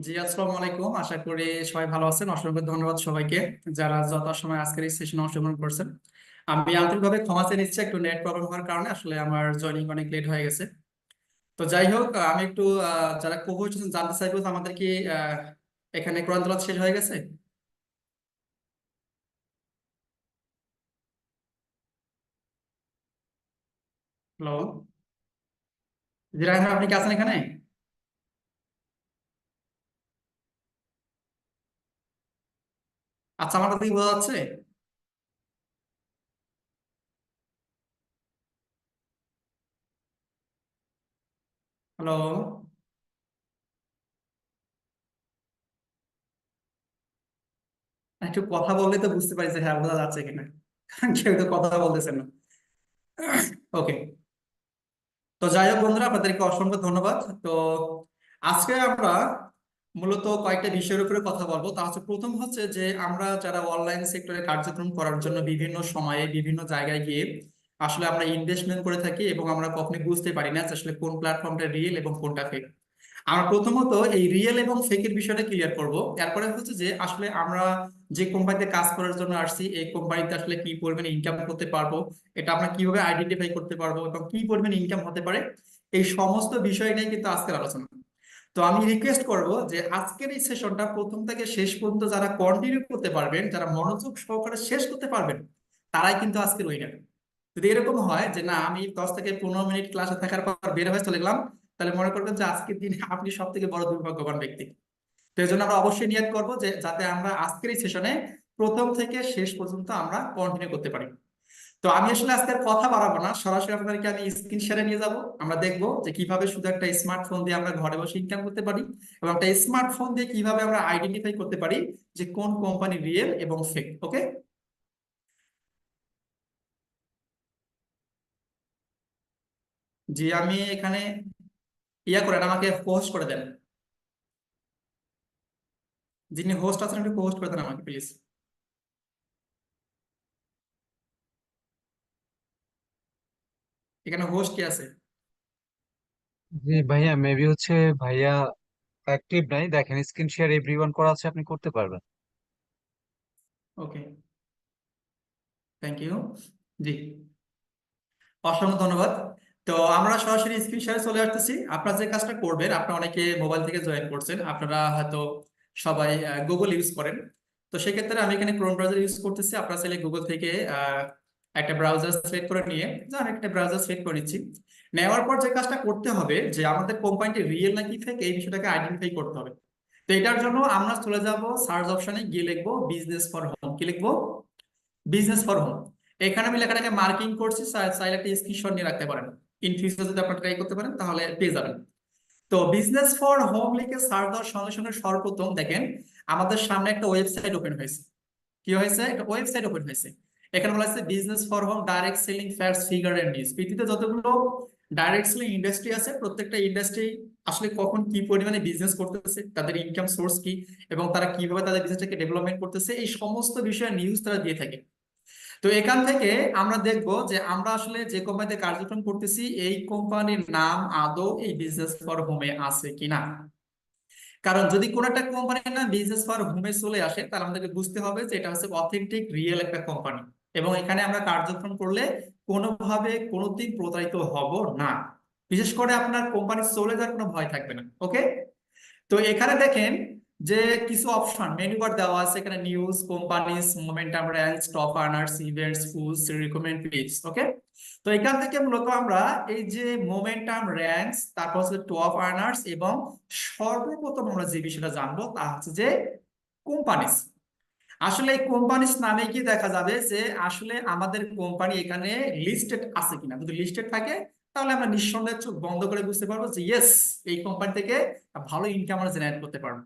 জি, আসসালামু আলাইকুম। আশা করি সবাই ভালো আছেন। অসংখ্য ধন্যবাদ সবাইকে যারা যথাসময়ে আজকের এই সেশনে অংশগ্রহণ করছেন। আমি আন্তরিকভাবে ক্ষমা চেয়ে নিচ্ছি, একটু নেট প্রবলেম হওয়ার কারণে আসলে আমার জয়নিং অনেক লেট হয়ে গেছে। তো যাই হোক, আমি একটু যারা কোহোস্ট আছেন জানতে চাইবো যে আমাদের কি এখানে কোরআন তেলাওয়াত শেষ হয়ে গেছে? হ্যালো, জি রায়হান, আপনি কি আছেন এখানে? আচ্ছা, আমার কথা কি বোঝা যাচ্ছে? হ্যালো, একটু কথা বললে তো বুঝতে পারি যে হ্যাঁ বোঝা যাচ্ছে কিনা। কেউ তো কথা বলতেছেন না। ওকে। তো যাই হোক বন্ধুরা, আপনাদেরকে অসংখ্য ধন্যবাদ। তো আজকে আমরা মূলত কয়েকটা বিষয়ের উপরে কথা বলবো। তা হচ্ছে, প্রথম হচ্ছে যে আমরা যারা অনলাইন সেক্টরে কার্যক্রম করার জন্য বিভিন্ন সময়ে বিভিন্ন জায়গায় গিয়ে আসলে আমরা ইনভেস্টমেন্ট করে থাকি এবং আমরা কখনোই বুঝতে পারি না যে আসলে কোন প্ল্যাটফর্মটা রিয়েল এবং কোনটা ফেক। আমরা প্রথমত এই রিয়েল এবং ফেকের বিষয়টা ক্লিয়ার করব। এরপরে হচ্ছে যে আসলে আমরা যে কোম্পানিতে কাজ করার জন্য আসছি, এই কোম্পানিতে আসলে কি পরিমাণে ইনকাম করতে পারবো, এটা আমরা কিভাবে আইডেন্টিফাই করতে পারবো এবং কি পরিমাণে ইনকাম হতে পারে, এই সমস্ত বিষয় নিয়ে কিন্তু আজকের আলোচনা। তো আমি রিকোয়েস্ট করব যে আজকের এই সেশনটা প্রথম থেকে শেষ পর্যন্ত যারা কন্টিনিউ করতে পারবেন, যারা মনোযোগ সহকারে শেষ করতে পারবেন, তারাই কিন্তু আজকের উইনার। যদি এরকম হয় যে না, আমি 10 থেকে 15 মিনিট ক্লাসে থাকার পর বের হয়ে চলে গেলাম, তাহলে মনে করবেন যে আজকের দিনে আপনি সব থেকে বড় দুর্ভাগ্যবান ব্যক্তি। তো এই জন্য আমরা অবশ্যই নিয়ত করবো যে যাতে আমরা আজকের এই সেশনে প্রথম থেকে শেষ পর্যন্ত আমরা কন্টিনিউ করতে পারি। তো আমি আসলে আজকের কথা বাড়াবো না, সরাসরি আপনাদেরকে আমি স্ক্রিন শেয়ারে নিয়ে যাব। আমরা দেখবো যে কিভাবে শুধু একটা স্মার্টফোন দিয়ে আমরা ঘরে বসে ইনকাম করতে পারি এবং একটা স্মার্টফোন দিয়ে কিভাবে আমরা আইডেন্টিফাই করতে পারি যে কোন কোম্পানি রিয়েল এবং ফেক। ওকে। জি, আমি এখানে ইয়া করেন, আমাকে হোস্ট করে দেন। যিনি হোস্ট আছেন একটু হোস্ট করে দেন আমাকে প্লিজ। এখানে হোস্ট কে আছে? জি ভাইয়া, মেবি হচ্ছে ভাইয়া অ্যাক্টিভ নাই। দেখেন স্ক্রিন শেয়ার এভরিওয়ান করা আছে, আপনি করতে পারবেন। ওকে, থ্যাংক ইউ। জি, অসংখ্য ধন্যবাদ। তো আমরা সরাসরি স্ক্রিন শেয়ারে চলে আসতেছি। আপনারা যে কাজটা করবেন, আপনারা অনেকে মোবাইল থেকে জয়েন করছেন, আপনারা হয়তো সবাই গুগল ইউজ করেন। তো সেক্ষেত্রে আমি এখানে ক্রোম ব্রাউজার ইউজ করতেছি। আপনারা চাইলে গুগল থেকে একটা ব্রাউজার সিলেক্ট করে নিয়ে, যে আমি একটা ব্রাউজার সিলেক্ট করে নিচ্ছি। নেওয়ার পর যে কাজটা করতে হবে যে আমাদের কোম্পানিটি রিয়েল নাকি ফেক, এই বিষয়টাকে আইডেন্টিফাই করতে হবে। তো এটার জন্য আমরা চলে যাব সার্চ অপশনে গিয়ে লিখবো বিজনেস ফর হোম। কি লিখবো? Business for home. এখানে আমি লেখাটাকে মার্কিং করছি, চাইলে একটা স্ক্রিনশট নিয়ে রাখতে পারেন। ইন ফিউচার যদি আপনারা ট্রাই করতে পারেন তাহলে পেয়ে যাবেন। তো বিজনেস ফর হোম লিখে সার্চ দেওয়ার সঙ্গে সঙ্গে সর্বপ্রথম দেখেন আমাদের সামনে একটা ওয়েবসাইট ওপেন হয়েছে। কি হয়েছে? একটা ওয়েবসাইট ওপেন হয়েছে। এখানে বলা হচ্ছে business for home direct selling facts figure and news. পৃথিবীতে যতগুলো ডাইরেক্ট সেলিং ইন্ডাস্ট্রি আছে, প্রত্যেকটা ইন্ডাস্ট্রি আসলে কখন কি পরিমাণে বিজনেস করতেছে, তাদের ইনকাম সোর্স কি, এবং তারা কিভাবে তাদের বিজনেসটাকে ডেভেলপমেন্ট করতেছে, এই সমস্ত বিষয়ে নিউজ তারা দিয়ে থাকে। তো এখান থেকে আমরা দেখব যে আমরা আসলে যে কোম্পানিতে কার্যক্রম করতেছি, এই কোম্পানির নাম আদৌ এই বিজনেস ফর হোমে আছে কিনা। কারণ যদি কোনো একটা কোম্পানির নাম বিজনেস ফর হোমে চলে আসে, তাহলে আমাদেরকে বুঝতে হবে যে এটা হচ্ছে অথেন্টিক রিয়েল একটা কোম্পানি, এবং এখানে আমরা কার্যক্রম করলে কোনোভাবে কোনোদিন প্রতারিত হব না। বিশেষ করে আপনার কোম্পানি চলে যাওয়ার কোনো ভয় থাকবে না। ওকে। তো এখানে দেখেন যে কিছু অপশন মেনু বার দেওয়া আছে। এখানে news, companies, momentum, ranks, top earners, events, fools, recommend page. Okay. তো এখান থেকে মূলত আমরা এই যে মোমেন্টাম, র্যাঙ্কস, তারপর হচ্ছে টপ আর্নার্স, এবং সর্বপ্রথম আমরা যে বিষয়টা জানবো তা হচ্ছে যে কোম্পানিজ। আসলে এই কোম্পানিজ নামে কি দেখা যাবে যে আসলে আমাদের কোম্পানি এখানে লিস্টেড আছে কিনা। যদি লিস্টেড থাকে তাহলে আমরা নিঃসন্দেহে চোখ বন্ধ করে বুঝতে পারবো যে ইয়েস, এই কোম্পানি থেকে ভালো ইনকাম আমরা জেনারেট করতে পারবো।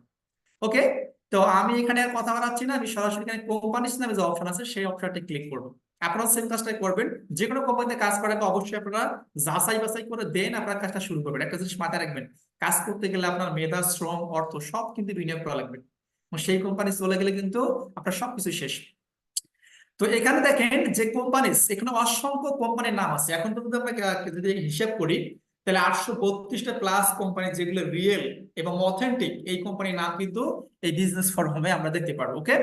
ওকে। তো আমি এখানে আর কথা বাড়াচ্ছি না, আমি সরাসরি এখানে কোম্পানিজ নামে যে অপশন আছে সেই অপশনটি ক্লিক করবো। আপনারা সেম কাজটাই করবেন। যে কোনো কোম্পানিতে কাজ করার আগে অবশ্যই আপনারা যাচাই বাছাই করে দেন আপনার কাজটা শুরু করবেন। একটা জিনিস মাথায় রাখবেন, কাজ করতে গেলে আপনার মেধা, শ্রম, অর্থ সব কিন্তু বিনিয়োগ করা লাগবে, এবং সেই কোম্পানি চলে গেলে কিন্তু আপনার সবকিছু শেষ। তো এখানে দেখেন যে কোম্পানিজ, এখানে অসংখ্য কোম্পানির নাম আছে। এখন পর্যন্ত আমরা যদি হিসাব করি, তাহলে 832টা প্লাস কোম্পানি যেগুলো রিয়েল এবং অথেন্টিক, এই কোম্পানির নাম কিন্তু এই বিজনেস ফোরামে আমরা দেখতে পারবো। ওকে,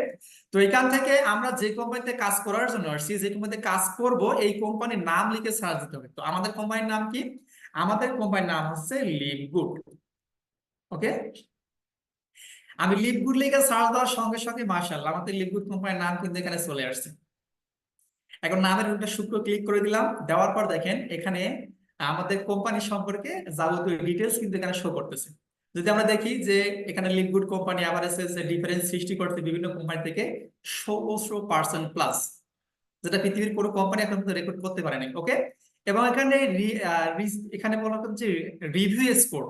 তো এখান থেকে আমরা যে কোম্পানিতে কাজ করার জন্য আসছি, যে কোম্পানিতে কাজ করব, এই কোম্পানির নাম লিখে সার্চ দিতে হবে। তো আমাদের কোম্পানির নাম কি? আমাদের কোম্পানির নাম হচ্ছে লিভগুড। ওকে, আমি লিভগুড লিখে সার্চ দেওয়ার সঙ্গে সঙ্গে মাশাআল্লাহ আমাদের লিভগুড কোম্পানির নাম কিন্তু এখানে চলে আসছে। এখন নামের একটা সূত্র ক্লিক করে দিলাম, দেওয়ার পর দেখেন এখানে আমাদের কোম্পানি সম্পর্কে যাবতীয় ডিটেলস কিন্তু এখানে শো করতেছে। যদি আমরা দেখি যে এখানে লিভগুড কোম্পানি আবার ডিফারেন্স সৃষ্টি করতে বিভিন্ন কোম্পানি থেকে 16% প্লাস, যেটা পৃথিবীর কোনো কোম্পানি এখন পর্যন্ত রেকর্ড করতে পারেনি। ওকে, এবং এখানে এখানে বলা হচ্ছে রিভিউ স্কোর,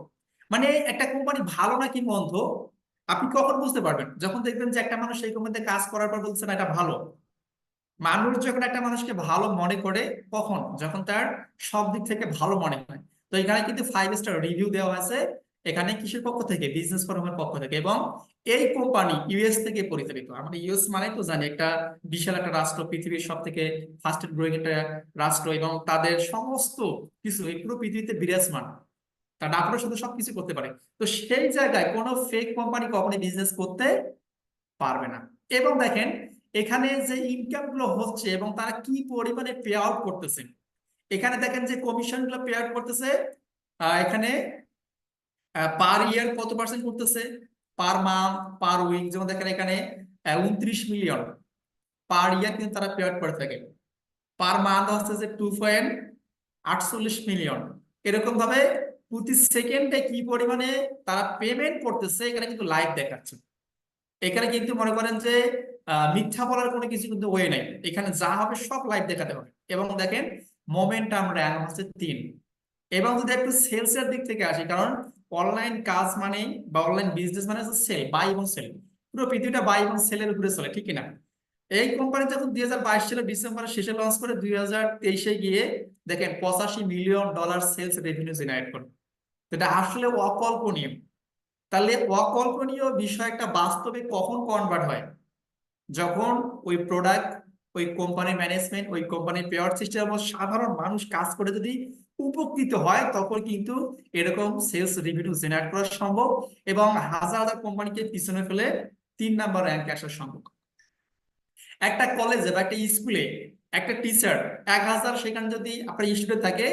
মানে একটা কোম্পানি ভালো নাকি মন্দ আপনি কখন বুঝতে পারবেন? যখন দেখবেন যে একটা মানুষ এই কোম্পানিতে কাজ করার পর বলছে না এটা ভালো। মানুষ যখন একটা মানুষকে ভালো মনে করে, কখন? যখন তার সব দিক থেকে ভালো মনে হয়। তো এখানে কিন্তু 5 স্টার রিভিউ দেওয়া আছে এখানে কিসের পক্ষ থেকে? বিজনেস ফোরামের পক্ষ থেকে। এবং এই কোম্পানি ইউএস থেকে পরিচালিত। আমরা ইউএস মানে তো জানি একটা বিশাল একটা রাষ্ট্র, পৃথিবীর সব থেকে ফাস্টেস্ট গ্রোয়িং একটা রাষ্ট্র, এবং তাদের সমস্ত কিছু এই পুরো পৃথিবীতে বিরাজমান, তার ডাক্তারের সাথে সবকিছু করতে পারে। তো সেই জায়গায় কোনো ফেক কোম্পানি কখনোই বিজনেস করতে পারবে না। এবং দেখেন এখানে যে ইনকাম গুলো হচ্ছে এবং তারা কি পরিমাণে পে আউট করতেছে, এখানে দেখেন যে কমিশন গুলো পে আউট করতেছে এখানে পার ইয়ার কত পার্সেন্ট করতেছে, পার মান্থ, পার উইক। যেমন দেখেন এখানে 29 মিলিয়ন পার ইয়ার কিন্তু তারা পে আউট করে থাকে। পার মান্থ হচ্ছে যে 2.48 মিলিয়ন। এরকম ভাবে প্রতি সেকেন্ডে কি পরিমাণে তারা পেমেন্ট করতেছে এখানে কিন্তু লাইভ দেখাচ্ছে। এখানে কিন্তু মনে করেন যে মিথ্যা বলার কোনো কিছু কিন্তু ওয়ে নাই, এখানে যা হবে সব লাইভ দেখাতে হবে। এবং দেখেন মোমেন্টাম র্যাঙ্ক হচ্ছে 3। এবং যদি একটু সেলস এর দিক থেকে আসি, কারণ অনলাইন কাজ মানে বা অনলাইন বিজনেস মানে হচ্ছে সেল, বাই এবং সেল। পুরো পৃথিবীটা বাই এবং সেলের উপরে চলে, ঠিক কিনা? এই কোম্পানি যখন 2022 সালে ডিসেম্বরের শেষে লঞ্চ করে 2023-এ গিয়ে দেখেন $85 মিলিয়ন সেলস রেভিনিউ জেনারেট করে। তো এটা আসলে অকল্পনীয়। তাহলে অকল্পনীয় বিষয় একটা বাস্তবে কখন কনভার্ট হয়? যখন ওই প্রোডাক্ট, ওই কোম্পানির ম্যানেজমেন্ট, ওই কোম্পানির পেয়ার সিস্টেম এবং সাধারণ মানুষ কাজ করে যদি উপকৃত হয়, তখন কিন্তু এরকম সেলস রেভিনিউ জেনারেট করা সম্ভব এবং হাজার হাজার কোম্পানিকে পিছনে ফেলে 3 নাম্বার র্যাঙ্কে আসা সম্ভব। একটা কলেজে বা একটা স্কুলে একটা টিচার 1000 সেখানে যদি আপনার স্টুডেন্ট থাকে,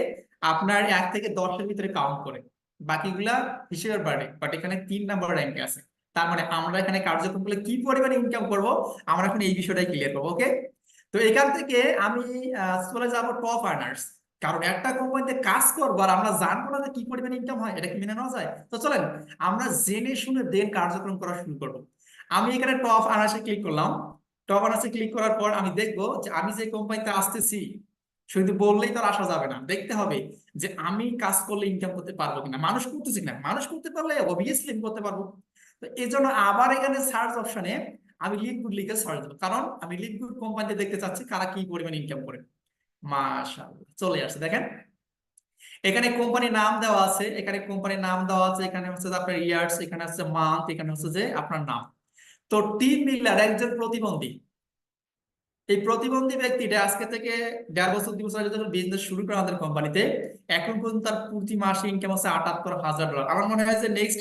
আপনার 1 থেকে 10-এর ভিতরে কাউন্ট করে, বাকিগুলা হিসেবের বাইরে। বাট এখানে 3 নাম্বার র্যাঙ্কে আছে। তার মানে আমরা এখানে কার্যক্রম করলে কি পরিমাণে ইনকাম করব, আমরা এখন এই বিষয়টাই ক্লিয়ার করবো। ওকে, তো এখান থেকে আমি চলে যাব টপ আর্নার্স। কারণ একটা কোম্পানিতে কাজ করবো আর আমরা জানবো না যে কি পরিমাণে ইনকাম হয়, এটা কি মেনে নেওয়া যায়? তো চলেন আমরা জেনে শুনে দেন কার্যক্রম করা শুরু করবো। আমি এখানে টপ আর্নার্সে ক্লিক করলাম। টপ আর্নার্সে ক্লিক করার পর আমি দেখবো যে আমি যে কোম্পানিতে আসতেছি, শুধু বললেই তো আর আসা যাবে না, দেখতে হবে যে আমি কাজ করলে ইনকাম করতে পারবো কিনা। মানুষ করতেছি কিনা, মানুষ করতে পারলে অবভিয়াসলি আমি করতে পারবো। তো এই জন্য আবার এখানে সার্চ অপশনে আমি লিভগুড লিখে সার্চ দেবো, কারণ আমি লিভগুড কোম্পানিতে দেখতে চাচ্ছি কারা কি পরিমাণ ইনকাম করে। মাশাআল্লাহ চলে আসছে দেখেন, এখানে কোম্পানির নাম দেওয়া আছে, এখানে কোম্পানির নাম দেওয়া আছে, এখানে হচ্ছে যে আপনার ইয়ার্স, এখানে হচ্ছে মান্থ, এখানে হচ্ছে যে আপনার নাম। তো টিম মিলার একজন প্রতিবন্ধী, এই প্রতিবন্ধী ব্যক্তিটা আজকে থেকে 1.5 বছর 2 বছর আগে যখন বিজনেস শুরু করে আমাদের কোম্পানিতে, এখন পর্যন্ত তার প্রতি মাসে ইনকাম আছে $78,000। আমার মনে হয় যে নেক্সট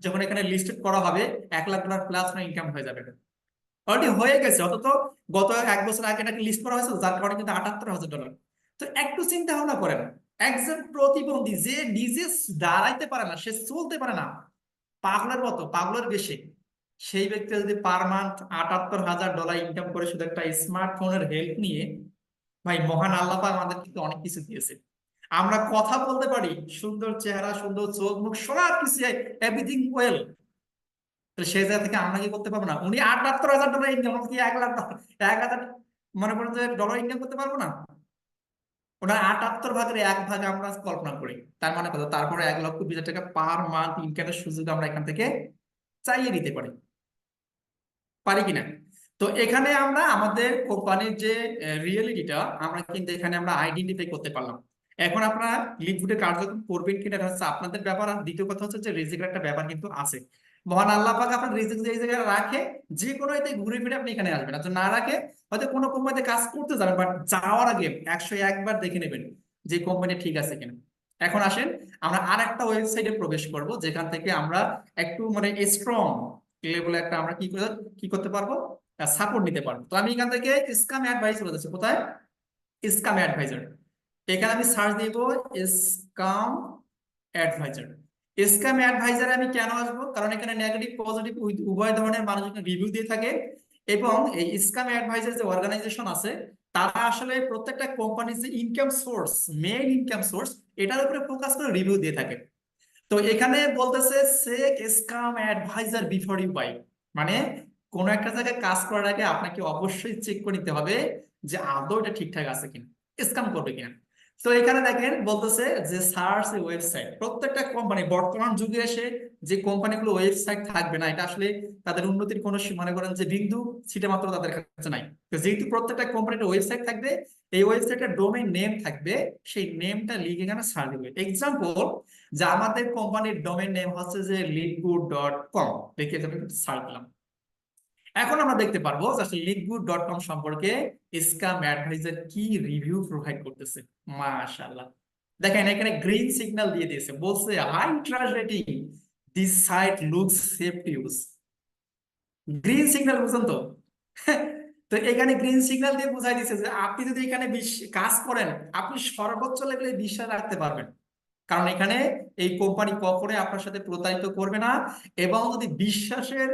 যখন এখানে লিস্টেড করা হবে $1 লাখ প্লাস ইনকাম হয়ে যাবে। অলরেডি হয়ে গেছে, অন্তত গত 1 বছর আগে একটা লিস্ট করা হয়েছে, যার কারণে কিন্তু $78,000। তো একটু চিন্তা ভাবনা করেন, একজন প্রতিবন্ধী যে নিজে দাঁড়াইতে পারে না, সে চলতে পারে না, পাগলের মতো, পাগলের বেশি, সেই ব্যক্তি যদি পার মান্থ $78,000 ইনকাম করে শুধু একটা স্মার্টফোনের হেল্প নিয়ে, ভাই মহান আল্লাহ পাক আমাদের কিন্তু অনেক কিছু দিয়েছে। আমরা কথা বলতে পারি, সুন্দর চেহারা, সুন্দর চোখ মুখ সব কিছু, এভরিথিং ওয়েল। সেই জায়গা থেকে আমরা কি করতে পারবো না? উনি $78,000 ইনকাম, কি 1 লাখ 1,000 মনে করেন যে ডলার ইনকাম করতে পারবো না? ওনার 78 ভাগের 1 ভাগ আমরা কল্পনা করি, তার মানে কত? তারপরে 1,20,000 টাকা পার মান্থ ইনকামের সুযোগ আমরা এখান থেকে চাইলে নিতে পারি, পারি কিনা? তো এখানে আমরা আমাদের কোম্পানির যে রিয়েলিটিটা আমরা কিন্তু এখানে আমরা আইডেন্টিফাই করতে পারলাম। এখন আপনারা লিকুইডে কার্যক্রম করবেন কিনা এটা হচ্ছে আপনাদের ব্যাপার। আর দ্বিতীয় কথা হচ্ছে যে রিজিকের একটা ব্যাপার কিন্তু আছে। মহান আল্লাহ পাক আপনার রিজিক যে এই জায়গায় রাখে, যে কোনো এতে ঘুরে ফিরে আপনি এখানে আসবেন। আর যদি না রাখে, হয়তো কোনো কোম্পানিতে কাজ করতে যাবেন, বাট যাওয়ার আগে 101 বার দেখে নেবেন যে কোম্পানি ঠিক আছে কিনা। এখন আসেন আমরা আর একটা ওয়েবসাইটে প্রবেশ করব, যেখান থেকে আমরা একটু মানে স্ট্রং লেভেলে একটা আমরা কি করতে পারবো, সাপোর্ট নিতে পারবো। তো আমি এখান থেকে স্কাম অ্যাডভাইস চলে যাচ্ছি, কোথায়, স্কাম অ্যাডভাইজার। এখানে আমি সার্চ দিব স্কাম অ্যাডভাইজার। স্ক্যাম অ্যাডভাইজারে আমি কেন আসবো, কারণ এখানে নেগেটিভ পজিটিভ উভয় ধরনের মানুষ রিভিউ দিয়ে থাকে। এবং এই স্ক্যাম অ্যাডভাইজার যে অর্গানাইজেশন আছে, তারা আসলে প্রত্যেকটা কোম্পানির যে income source, main income source, এটার উপরে ফোকাস করে রিভিউ দিয়ে থাকে। তো এখানে বলতেছে check scam adviser before you buy, মানে কোন একটা জায়গায় কাজ করার আগে আপনাকে অবশ্যই চেক করে নিতে হবে যে আদৌ এটা ঠিকঠাক আছে কিনা, স্ক্যাম করবে কিনা। তো এখানে দেখেন বলতেছে যে সার্চ ওয়েবসাইট, প্রত্যেকটা কোম্পানি বর্তমান যুগে এসে যে কোম্পানিগুলো ওয়েবসাইট থাকবে না, এটা আসলে তাদের উন্নতির কোনো মনে করেন যে বিন্দু ছিটে মাত্র তাদের কাছে নাই। তো যেহেতু প্রত্যেকটা কোম্পানির ওয়েবসাইট থাকবে, এই ওয়েবসাইটের ডোমেইন নেম থাকবে, সেই নেমটা লিখে এখানে সার্চ দিবে। এক্সাম্পল, যে আমাদের কোম্পানির ডোমেইন নেম হচ্ছে যে leadgood.com, দেখে আমি সার্চ দিলাম। এখন আমরা দেখতে পারবো যে আসলে leadgood.com সম্পর্কে স্ক্যাম অ্যাডভাইজার কি রিভিউ প্রোভাইড করতেছে। মাশাআল্লাহ, দেখেন এখানে গ্রিন সিগন্যাল দিয়ে দিয়েছে, বলছে high trust rating, this site looks safe to use. Green signal বুঝছেন তো? তো এখানে গ্রিন সিগন্যাল দিয়ে বোঝাই দিচ্ছে যে আপনি যদি এখানে কাজ করেন, আপনি সর্বোচ্চ লেভেলে বিশ্বাস রাখতে পারবেন, কারণ এখানে এই কোম্পানি কখনোই আপনার সাথে প্রতারিত করবে না। এবং যদি বিশ্বাসের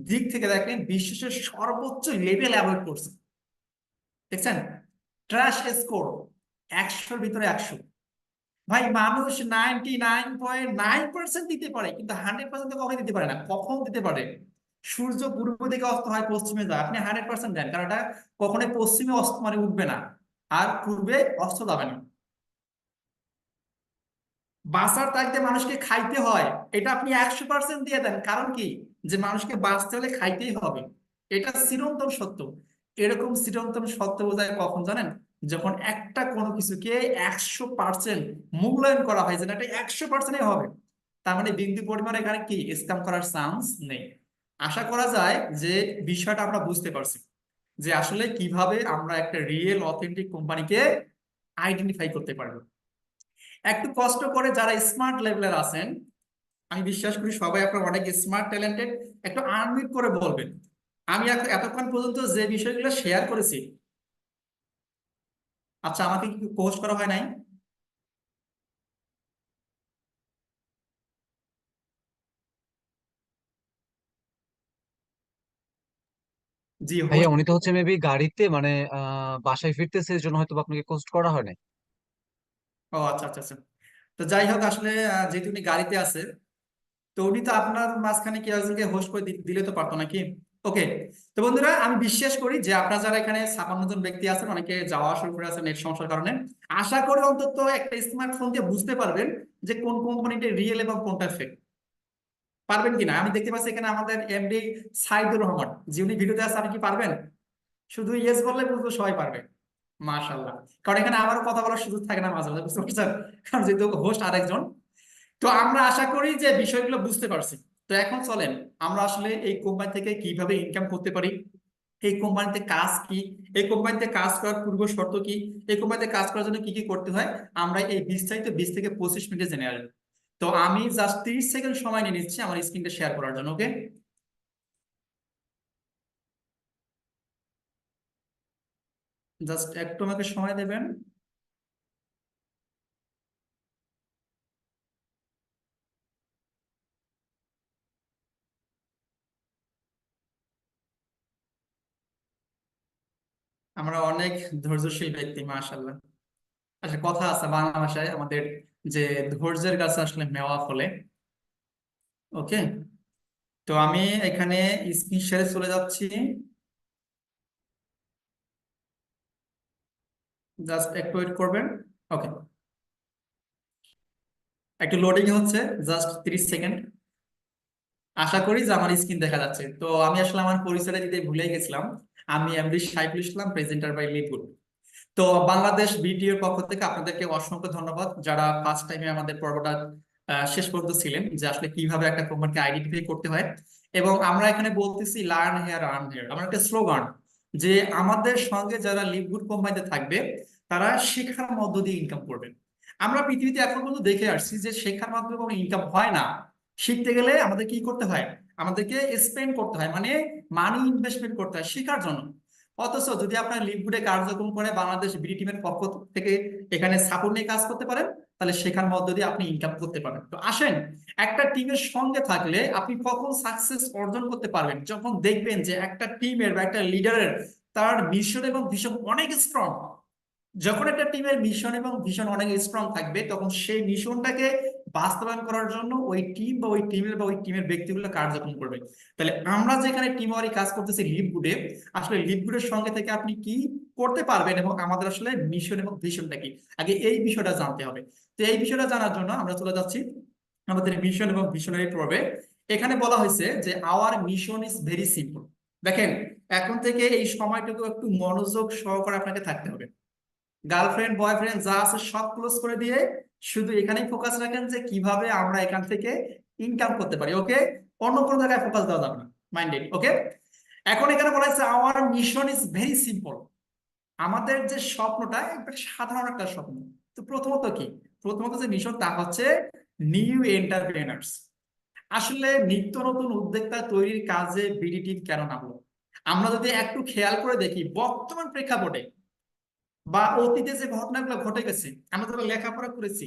দিক থেকে দেখেন, বিশ্বাসের সর্বোচ্চ লেভেল অ্যাভয়েড করছে। দেখছেন, ট্রাস্ট স্কোর 100-র ভিতরে 100। ভাই মানুষ 99.9% দিতে পারে, কিন্তু 100% কখনোই দিতে পারে না। কখন দিতে পারে? সূর্য পূর্ব দিকে অস্ত হয়, পশ্চিমে যায়, আপনি 100% দেন, কারণ এটা কখনোই পশ্চিমে অস্ত মানে উঠবে না, আর পূর্বে অস্ত যাবে না। বাঁচার তাগিদে মানুষকে খাইতে হয়, এটা আপনি 100% দিয়ে দেন, কারণ কি, যে মানুষকে বাঁচতে হলে খাইতেই হবে, এটা চিরন্তন সত্য। এরকম চিরন্তন সত্য বোঝায় কখন জানেন, যখন একটা কোনো কিছুকে 100% মূল্যায়ন করা হয়, যে না এটা 100%ই হবে, তার মানে বিন্দু পরিমাণ এখানে কি স্ক্যাম করার চান্স নেই। আশা করা যায় যে বিষয়টা আমরা বুঝতে পারছি, যে আসলে কিভাবে আমরা একটা রিয়েল অথেন্টিক কোম্পানিকে আইডেন্টিফাই করতে পারবো। একটু কষ্ট করে যারা স্মার্ট লেভেলের আছেন, আমি বিশ্বাস করি সবাই আপনার অনেক স্মার্ট ট্যালেন্টেড, একটু আনমিউট করে বলবেন আমি এতক্ষণ পর্যন্ত যে বিষয়গুলো শেয়ার করেছি। আচ্ছা, আমাকে কি পোস্ট করা হয় নাই? জি ভাইয়া হোস্ট। উনি তো হচ্ছে মেবি গাড়িতে মানে বাসায় ফিরতেছে, এই জন্য হয়তো বা আপনাকে পোস্ট করা হয় নাই। ও আচ্ছা আচ্ছা আচ্ছা। তো যাই হোক, আসলে যেহেতু উনি গাড়িতে আছে, তো উনি তো আপনার মাঝখানে কি একজনকে হোস্ট করে দিলে তো পারতো নাকি। ওকে। তো বন্ধুরা, আমি বিশ্বাস করি যে আপনারা যারা এখানে 56 জন ব্যক্তি আছেন, অনেকে যাওয়া শুরু করে আছেন নেট সমস্যার কারণে, আশা করি অন্তত একটা স্মার্টফোন দিয়ে বুঝতে পারবেন যে কোন কোম্পানিটা রিয়েল এবং কোনটা ফেক। পারবেন কিনা? আমি দেখতে পাচ্ছি এখানে আমাদের এমডি সাইদুর রহমান, যে উনি ভিডিওতে আছে, আপনি কি পারবেন? শুধু ইয়েস বললে বুঝবো সবাই পারবে। মাশাআল্লাহ। কারণ এখানে আমারও কথা বলার সুযোগ থাকে না মাঝে মাঝে, বুঝতে পারছেন, কারণ যেহেতু হোস্ট আরেকজন। তো আমরা আশা করি যে বিষয়গুলো বুঝতে পারছি। তো এখন চলেন আমরা আসলে এই কোম্পানি থেকে কিভাবে ইনকাম করতে পারি, এই কোম্পানিতে কাজ কি, এই কোম্পানিতে কাজ করার পূর্ব শর্ত কি, এই কোম্পানিতে কাজ করার জন্য কি কি করতে হয়, আমরা এই বিস্তারিত 20 থেকে 25 মিনিটে জেনে আসবো। তো আমি জাস্ট 30 সেকেন্ড সময় নিয়ে নিচ্ছি আমার স্ক্রিনটা শেয়ার করার জন্য। ওকে, জাস্ট একটু আমাকে সময় দেবেন। আমরা অনেক ধৈর্যশীল ব্যক্তি, মাশাআল্লাহ। আচ্ছা, কথা আছে বাংলা ভাষায় আমাদের, যে ধৈর্যের কাছে আসলে মেওয়া ফলে। ওকে। তো আমি এখানে স্ক্রিন শেয়ারে চলে যাচ্ছি, জাস্ট একটু ওয়েট করবেন। ওকে, একটু লোডিং হচ্ছে, জাস্ট 30 সেকেন্ড। আশা করি যে আমার স্ক্রিন দেখা যাচ্ছে। তো আমি আসলে আমার পরিচয়টা দিতে ভুলে গেছিলাম, আমি MD Saiful Islam, presenter by Leadgood. তো বাংলাদেশ বিটিওর পক্ষ থেকে আপনাদেরকে অসংখ্য ধন্যবাদ, যারা ফার্স্ট টাইমে আমাদের পর্বটা শেষ পর্যন্ত ছিলেন, যে আসলে কিভাবে একটা কোম্পানিকে আইডেন্টিফাই করতে হয়। এবং আমরা এখানে বলতেছি লার্ন হেয়ার আর্ন হেয়ার, আমার একটা স্লোগান, যে আমাদের সঙ্গে যারা লিভগুড কোম্পানিতে থাকবে, তারা শেখার মধ্য দিয়ে ইনকাম করবে। আমরা পৃথিবীতে এখন পর্যন্ত দেখে আসছি যে শেখার মাধ্যমে কোনো ইনকাম হয় না। শিখতে গেলে আমাদের কি করতে হয়, আমাদেরকে স্পেন্ড করতে হয়, মানে মানি ইনভেস্টমেন্ট করতে হয় শেখার জন্য। অথচ যদি আপনার লিভগুডে কার্যক্রম করে বাংলাদেশ বিডি টিমের পক্ষ থেকে এখানে সাপোর্ট নিয়ে কাজ করতে পারেন, তাহলে শেখার মধ্য দিয়ে আপনি ইনকাম করতে পারবেন। তো আসেন, একটা টিমের সঙ্গে থাকলে আপনি কখন সাকসেস অর্জন করতে পারবেন, যখন দেখবেন যে একটা টিমের বা একটা লিডারের তার মিশন এবং ভিশন অনেক স্ট্রং। যখন একটা টিমের মিশন এবং ভিশন অনেক স্ট্রং থাকবে, তখন সেই মিশনটাকে বাস্তবায়ন করার জন্য ওই টিম বা ওই টিমের ব্যক্তিগুলো কার্যক্রম করবে। তাহলে আমরা যেখানে টিম ওয়ারি কাজ করতেছি লিভগুডে, আসলে লিভগুডের সঙ্গে থেকে আপনি কি করতে পারবেন এবং আমাদের আসলে মিশন এবং ভিশনটা কি, আগে এই বিষয়টা জানতে হবে। তো এই বিষয়টা জানার জন্য আমরা চলে যাচ্ছি আমাদের মিশন এবং ভিশনারি পর্বে। এখানে বলা হয়েছে যে our mission is very simple. দেখেন, এখন থেকে এই সময়টুকু একটু মনোযোগ সহকারে আপনাকে থাকতে হবে। গার্লফ্রেন্ড বয়ফ্রেন্ড যা আছে সব ক্লোজ করে দিয়ে শুধু এখানেই ফোকাস রাখেন যে কিভাবে আমরা এখান থেকে ইনকাম করতে পারি। ওকে, অন্য কোনো জায়গায় ফোকাস দেওয়া যাবে না, মাইন্ডেড। ওকে, এখন এখানে বলা হয়েছে our mission is very simple. আমাদের যে স্বপ্নটা একটা সাধারণ একটা স্বপ্ন। তো প্রথমত কি, প্রথমত যে মিশন তা হচ্ছে নিউ এন্টারপ্রেনার্স। আসলে নিত্য নতুন উদ্যোক্তা তৈরির কাজে বিডি টিম কেন নামলো? আমরা যদি একটু খেয়াল করে দেখি বর্তমান প্রেক্ষাপটে বা অতীতে যে ঘটনাগুলো ঘটে গেছে, আমরা যারা লেখাপড়া করেছি,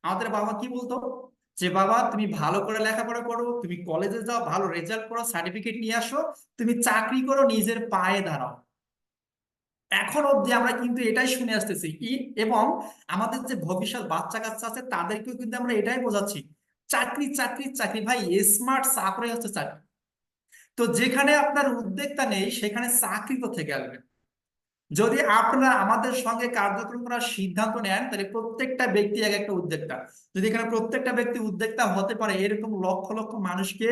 আমাদের বাবা কি বলতো, যে বাবা তুমি ভালো করে লেখাপড়া করো, তুমি কলেজে যাও, ভালো রেজাল্ট করো, সার্টিফিকেট নিয়ে আসো, তুমি চাকরি করো, নিজের পায়ে দাঁড়াও। এখন অবধি আমরা কিন্তু এটাই শুনে আসতেছি এবং আমাদের যে ভবিষ্যৎ বাচ্চা কাচ্চা আছে তাদেরকেও কিন্তু আমরা এটাই বোঝাচ্ছি, চাকরি চাকরি চাকরি ভাই, স্মার্ট চাকরি হচ্ছে চাকরি। তো যেখানে আপনার উদ্যোক্তা নেই সেখানে চাকরি কোথেকে আসবে? যদি আপনারা আমাদের সঙ্গে কার্যক্রম করার সিদ্ধান্ত নেন, তাহলে প্রত্যেকটা ব্যক্তি এক একটা উদ্যোক্তা। যদি এখানে প্রত্যেকটা ব্যক্তি উদ্যোক্তা হতে পারে, এরকম লক্ষ লক্ষ মানুষকে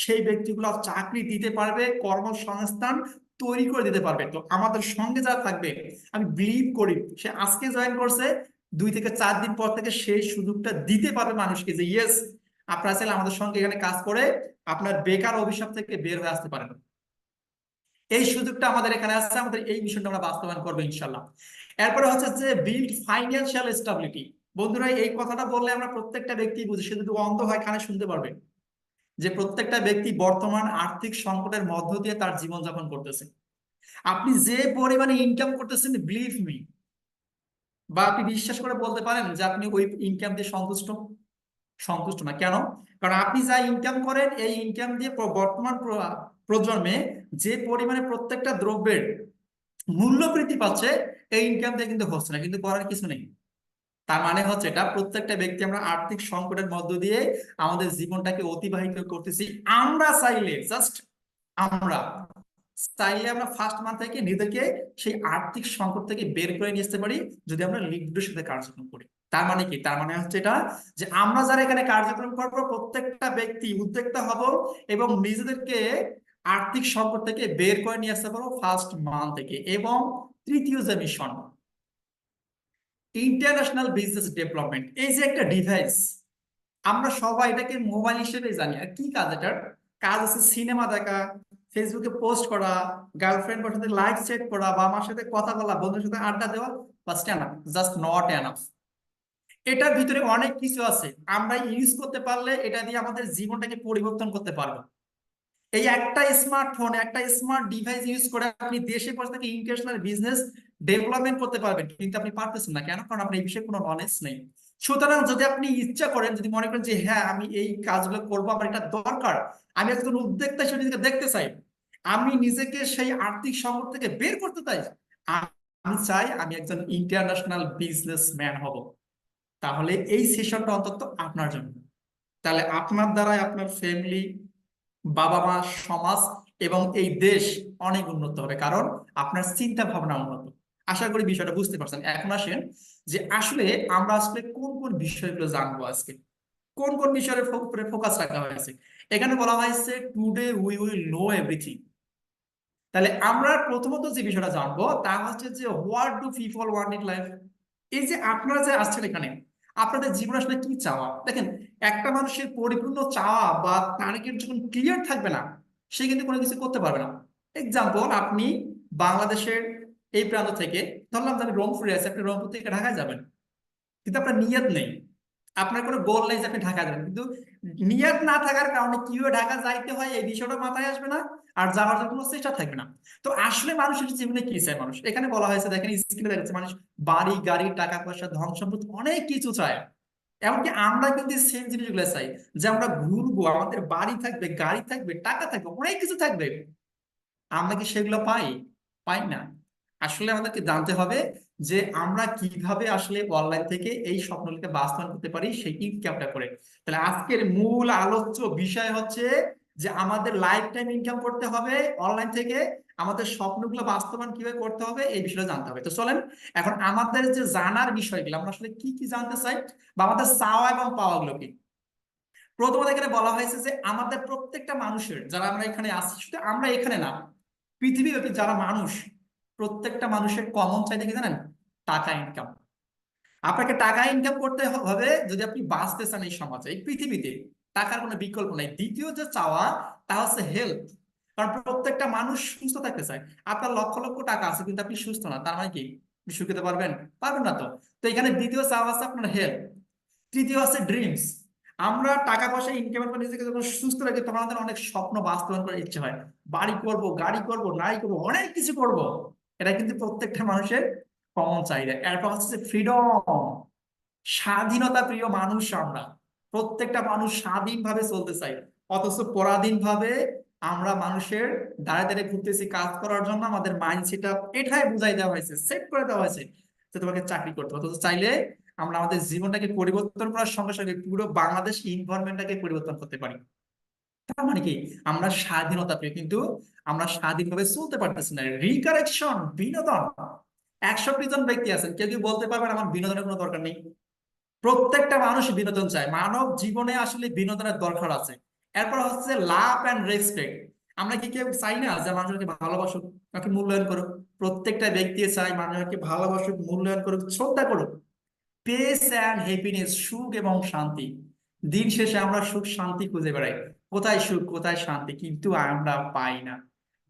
সেই ব্যক্তিগুলো চাকরি দিতে পারবে, কর্মসংস্থান তৈরি করে দিতে পারবে। তো আমাদের সঙ্গে যারা থাকবে, আমি বিলিভ করি সে আজকে জয়েন করছে, 2 থেকে 4 দিন পর থেকে সেই সুযোগটা দিতে পারবে মানুষকে, যে ইয়েস, আপনারা চাইলে আমাদের সঙ্গে এখানে কাজ করে আপনার বেকার অভিশাপ থেকে বের হয়ে আসতে পারেন। এই সুযোগটা আমাদের এখানে আছে, আমাদের এই মিশনটা আমরা বাস্তবায়ন করবো ইনশাল্লাহ। এরপরে হচ্ছে যে বিল্ড ফাইন্যান্সিয়াল স্টেবিলিটি। বন্ধুরা, এই কথাটা বললে আমরা প্রত্যেকটা ব্যক্তি বুঝি, সে যদি অন্ধ হয় কানে শুনতে পারবে, যে প্রত্যেকটা ব্যক্তি বর্তমান আর্থিক সংকটের মধ্য দিয়ে তার জীবনযাপন করতেছে। আপনি যে পরিমাণে ইনকাম করতেছেন, বিলিভ মি, বা আপনি বিশ্বাস করে বলতে পারেন যে আপনি ওই ইনকাম দিয়ে সন্তুষ্ট? সন্তুষ্ট না। কেন? কারণ আপনি যা ইনকাম করেন, এই ইনকাম দিয়ে বর্তমান প্রজন্মে যে পরিমাণে প্রত্যেকটা দ্রব্যের মূল্য বৃদ্ধি পাচ্ছে, এই ইনকাম দিয়ে কিন্তু হচ্ছে না, কিন্তু করার কিছু নেই। তার মানে হচ্ছে এটা প্রত্যেকটা ব্যক্তি আমরা আর্থিক সংকটের মধ্য দিয়ে আমাদের জীবনটাকে অতিবাহিত করতেছি। আমরা চাইলে জাস্ট আমরা চাইলে আমরা ফার্স্ট মান্থ থেকে নিজেকে সেই আর্থিক সংকট থেকে বের করে নিয়ে আসতে পারি, যদি আমরা লিডের সাথে কার্যক্রম করি। তার মানে কি? তার মানে হচ্ছে এটা যে আমরা যারা এখানে কার্যক্রম করবো প্রত্যেকটা ব্যক্তি উদ্যোক্তা হব এবং নিজেদেরকে আর্থিক সংকট থেকে বের করে নিয়ে আসতে পারবো ফার্স্ট মান্থ থেকে। এবং তৃতীয় যে মিশন, ইন্টারন্যাশনাল বিজনেস ডেভেলপমেন্ট। এই যে একটা ডিভাইস, আমরা সবাই এটাকে মোবাইল হিসেবে জানি। আর কি কাজ এটার? কাজ আছে সিনেমা দেখা, ফেসবুকে পোস্ট করা, গার্লফ্রেন্ড সাথে লাইভ চ্যাট করা, বা আমার সাথে কথা বলা, বন্ধুর সাথে আড্ডা দেওয়া, বাস এনাফ, জাস্ট নট এনাফ। এটার ভিতরে অনেক কিছু আছে, আমরা ইউজ করতে পারলে এটা দিয়ে আমাদের জীবনটাকে পরিবর্তন করতে পারবো। এই একটা স্মার্টফোন, একটা স্মার্ট ডিভাইস ইউজ করে আপনি দেশে বসে থেকে ইন্টারন্যাশনাল বিজনেস ডেভেলপমেন্ট করতে পারবেন, কিন্তু আপনি পারতেছেন না। কেন? কারণ আপনার এই বিষয়ে কোনো নলেজ নেই। সুতরাং যদি আপনি ইচ্ছা করেন, যদি মনে করেন যে হ্যাঁ আমি এই কাজগুলো করবো, আমার এটা দরকার, আমি একজন উদ্যোক্তা হিসেবে নিজেকে দেখতে চাই, আমি নিজেকে সেই আর্থিক সংকট থেকে বের করতে চাই, আমি চাই আমি একজন ইন্টারন্যাশনাল বিজনেসম্যান হব, তাহলে এই সেশনটা অন্তত আপনার জন্য। তাহলে আপনার দ্বারাই আপনার ফ্যামিলি, বাবা মা, সমাজ এবং এই দেশ অনেক উন্নত হবে, কারণ আপনার চিন্তা ভাবনা উন্নত। আশা করি বিষয়টা বুঝতে পারছেন। এখন আসেন যে আসলে আমরা আসলে কোন কোন বিষয়গুলো জানবো আজকে, কোন কোন বিষয়ের উপরে ফোকাস রাখা হয়েছে। এখানে বলা হয়েছে today we will know everything. তাহলে আমরা প্রথমত যে বিষয়টা জানবো তা হচ্ছে যে what do people want in life. এই যে আপনারা যে আসছেন এখানে, আপনাদের জীবন আসলে কি চাওয়া? দেখেন, একটা মানুষের পরিপূর্ণ চাওয়া বা টার্গেট যখন ক্লিয়ার থাকবে না, সে কিন্তু কোনো কিছু করতে পারবে না। এক্সাম্পল, আপনি বাংলাদেশের এই প্রান্ত থেকে, ধরলাম যে আমি রংপুরে আছি, আপনি রংপুর থেকে ঢাকায় যাবেন, কিন্তু আপনার নিয়ত নেই, আপনার কোনো গোল নেই যে আপনি ঢাকা যাবেন, কিন্তু নিয়ত না থাকার কারণে কিভাবে ঢাকা যাইতে হয় এই বিষয়টা মাথায় আসবে না, আর যাওয়ার জন্য কোনো চেষ্টা থাকবে না। তো আসলে মানুষের জীবনে কি চায়? মানুষ এখানে বলা হয়েছে, দেখেন স্ক্রিনে দেখা যাচ্ছে, মানুষ বাড়ি গাড়ি টাকা পয়সা ধন সম্পদ অনেক কিছু চায়। এমনকি আমরা কিন্তু সেম জিনিসগুলো চাই, যে আমরা ঘুরবো, আমাদের বাড়ি থাকবে, গাড়ি থাকবে, টাকা থাকবে, অনেক কিছু থাকবে। আমরা কি সেগুলো পাই? পাই না। আসলে আমাদেরকে জানতে হবে যে আমরা কিভাবে আসলে অনলাইন থেকে এই স্বপ্নগুলোকে বাস্তবায়ন করতে পারি, সেই ইনকামটা করে। তাহলে আজকের মূল আলোচ্য বিষয় হচ্ছে যে আমাদের লাইফ টাইম ইনকাম করতে হবে অনলাইন থেকে, আমাদের স্বপ্নগুলো বাস্তবায়ন কিভাবে করতে হবে এই বিষয়টা জানতে হবে। তো চলেন এখন আমাদের যে জানার বিষয়গুলো, আমরা আসলে কি কি জানতে চাই বা আমাদের চাওয়া এবং পাওয়া গুলো কি। প্রথমত এখানে বলা হয়েছে যে আমাদের প্রত্যেকটা মানুষের, যারা আমরা এখানে আছি, শুধু আমরা এখানে না, পৃথিবীব্যাপী যারা মানুষ, প্রত্যেকটা মানুষের কমন চাইতে কি জানেন? টাকা ইনকাম। আপনাকে টাকা ইনকাম করতে হবে যদি আপনি বাঁচতে চান এই সমাজে, এই পৃথিবীতে। টাকার কোনো বিকল্প নাই। দ্বিতীয় যে চাওয়া, তা হচ্ছে হেলথ। কারণ প্রত্যেকটা মানুষ সুস্থ থাকতে চায়। আপনার লক্ষ লক্ষ টাকা আছে কিন্তু আপনি সুস্থ না, তার মানে কি আপনি সুখী হতে পারবেন? পারবেন না তো। তো এখানে দ্বিতীয় চাওয়া আছে আপনার হেলথ। তৃতীয় আছে ড্রিমস। আমরা টাকা পয়সা ইনকামের পর নিজেকে যখন সুস্থ রাখি, তখন আমাদের অনেক স্বপ্ন বাস্তবায়ন করার ইচ্ছে হয়। বাড়ি করব, গাড়ি করব, নারী করব, অনেক কিছু করব। এটা কিন্তু প্রত্যেকটা মানুষের কমন চাহিদা। এরপর হচ্ছে ফ্রিডম, স্বাধীনতা প্রিয় মানুষ আমরা। প্রত্যেকটা মানুষ স্বাধীনভাবে চলতে চাই, অথচ পরাধীনভাবে আমরা মানুষের দাঁড়ে দাঁড়িয়ে ঘুরতেছি কাজ করার জন্য। আমাদের মাইন্ড সেট আপ এটাই বুঝাই দেওয়া হয়েছে, সেট করে দেওয়া হয়েছে যে তোমাকে চাকরি করতে হবে। অথচ চাইলে আমরা আমাদের জীবনটাকে পরিবর্তন করার সঙ্গে সঙ্গে পুরো বাংলাদেশ ইনভায়রনমেন্টটাকে পরিবর্তন করতে পারি। তার মানে কি আমরা স্বাধীনতা পেয়ে কিন্তু আমরা স্বাধীনভাবে চলতে পারতেছি না। রিকারেকশন, বিনোদন। 61 জন ব্যক্তি আছেন, কেউ কি বলতে পারবেন আমার বিনোদনের কোনো দরকার নেই? প্রত্যেকটা মানুষ বিনোদন চায়, মানব জীবনে আসলে বিনোদনের দরকার আছে। এরপর হচ্ছে লাভ অ্যান্ড রেসপেক্ট। আমরা কি কেউ চাই না যে মানুষকে ভালোবাসুক, তাকে মূল্যায়ন করুক? প্রত্যেকটা ব্যক্তি চায় মানুষকে ভালোবাসুক, মূল্যায়ন করুক, শ্রদ্ধা করুক। পেস অ্যান্ড হ্যাপিনেস, সুখ এবং শান্তি। দিন শেষে আমরা সুখ শান্তি খুঁজে বেড়াই, কোথায় সুখ কোথায় শান্তি, কিন্তু আমরা পাই না।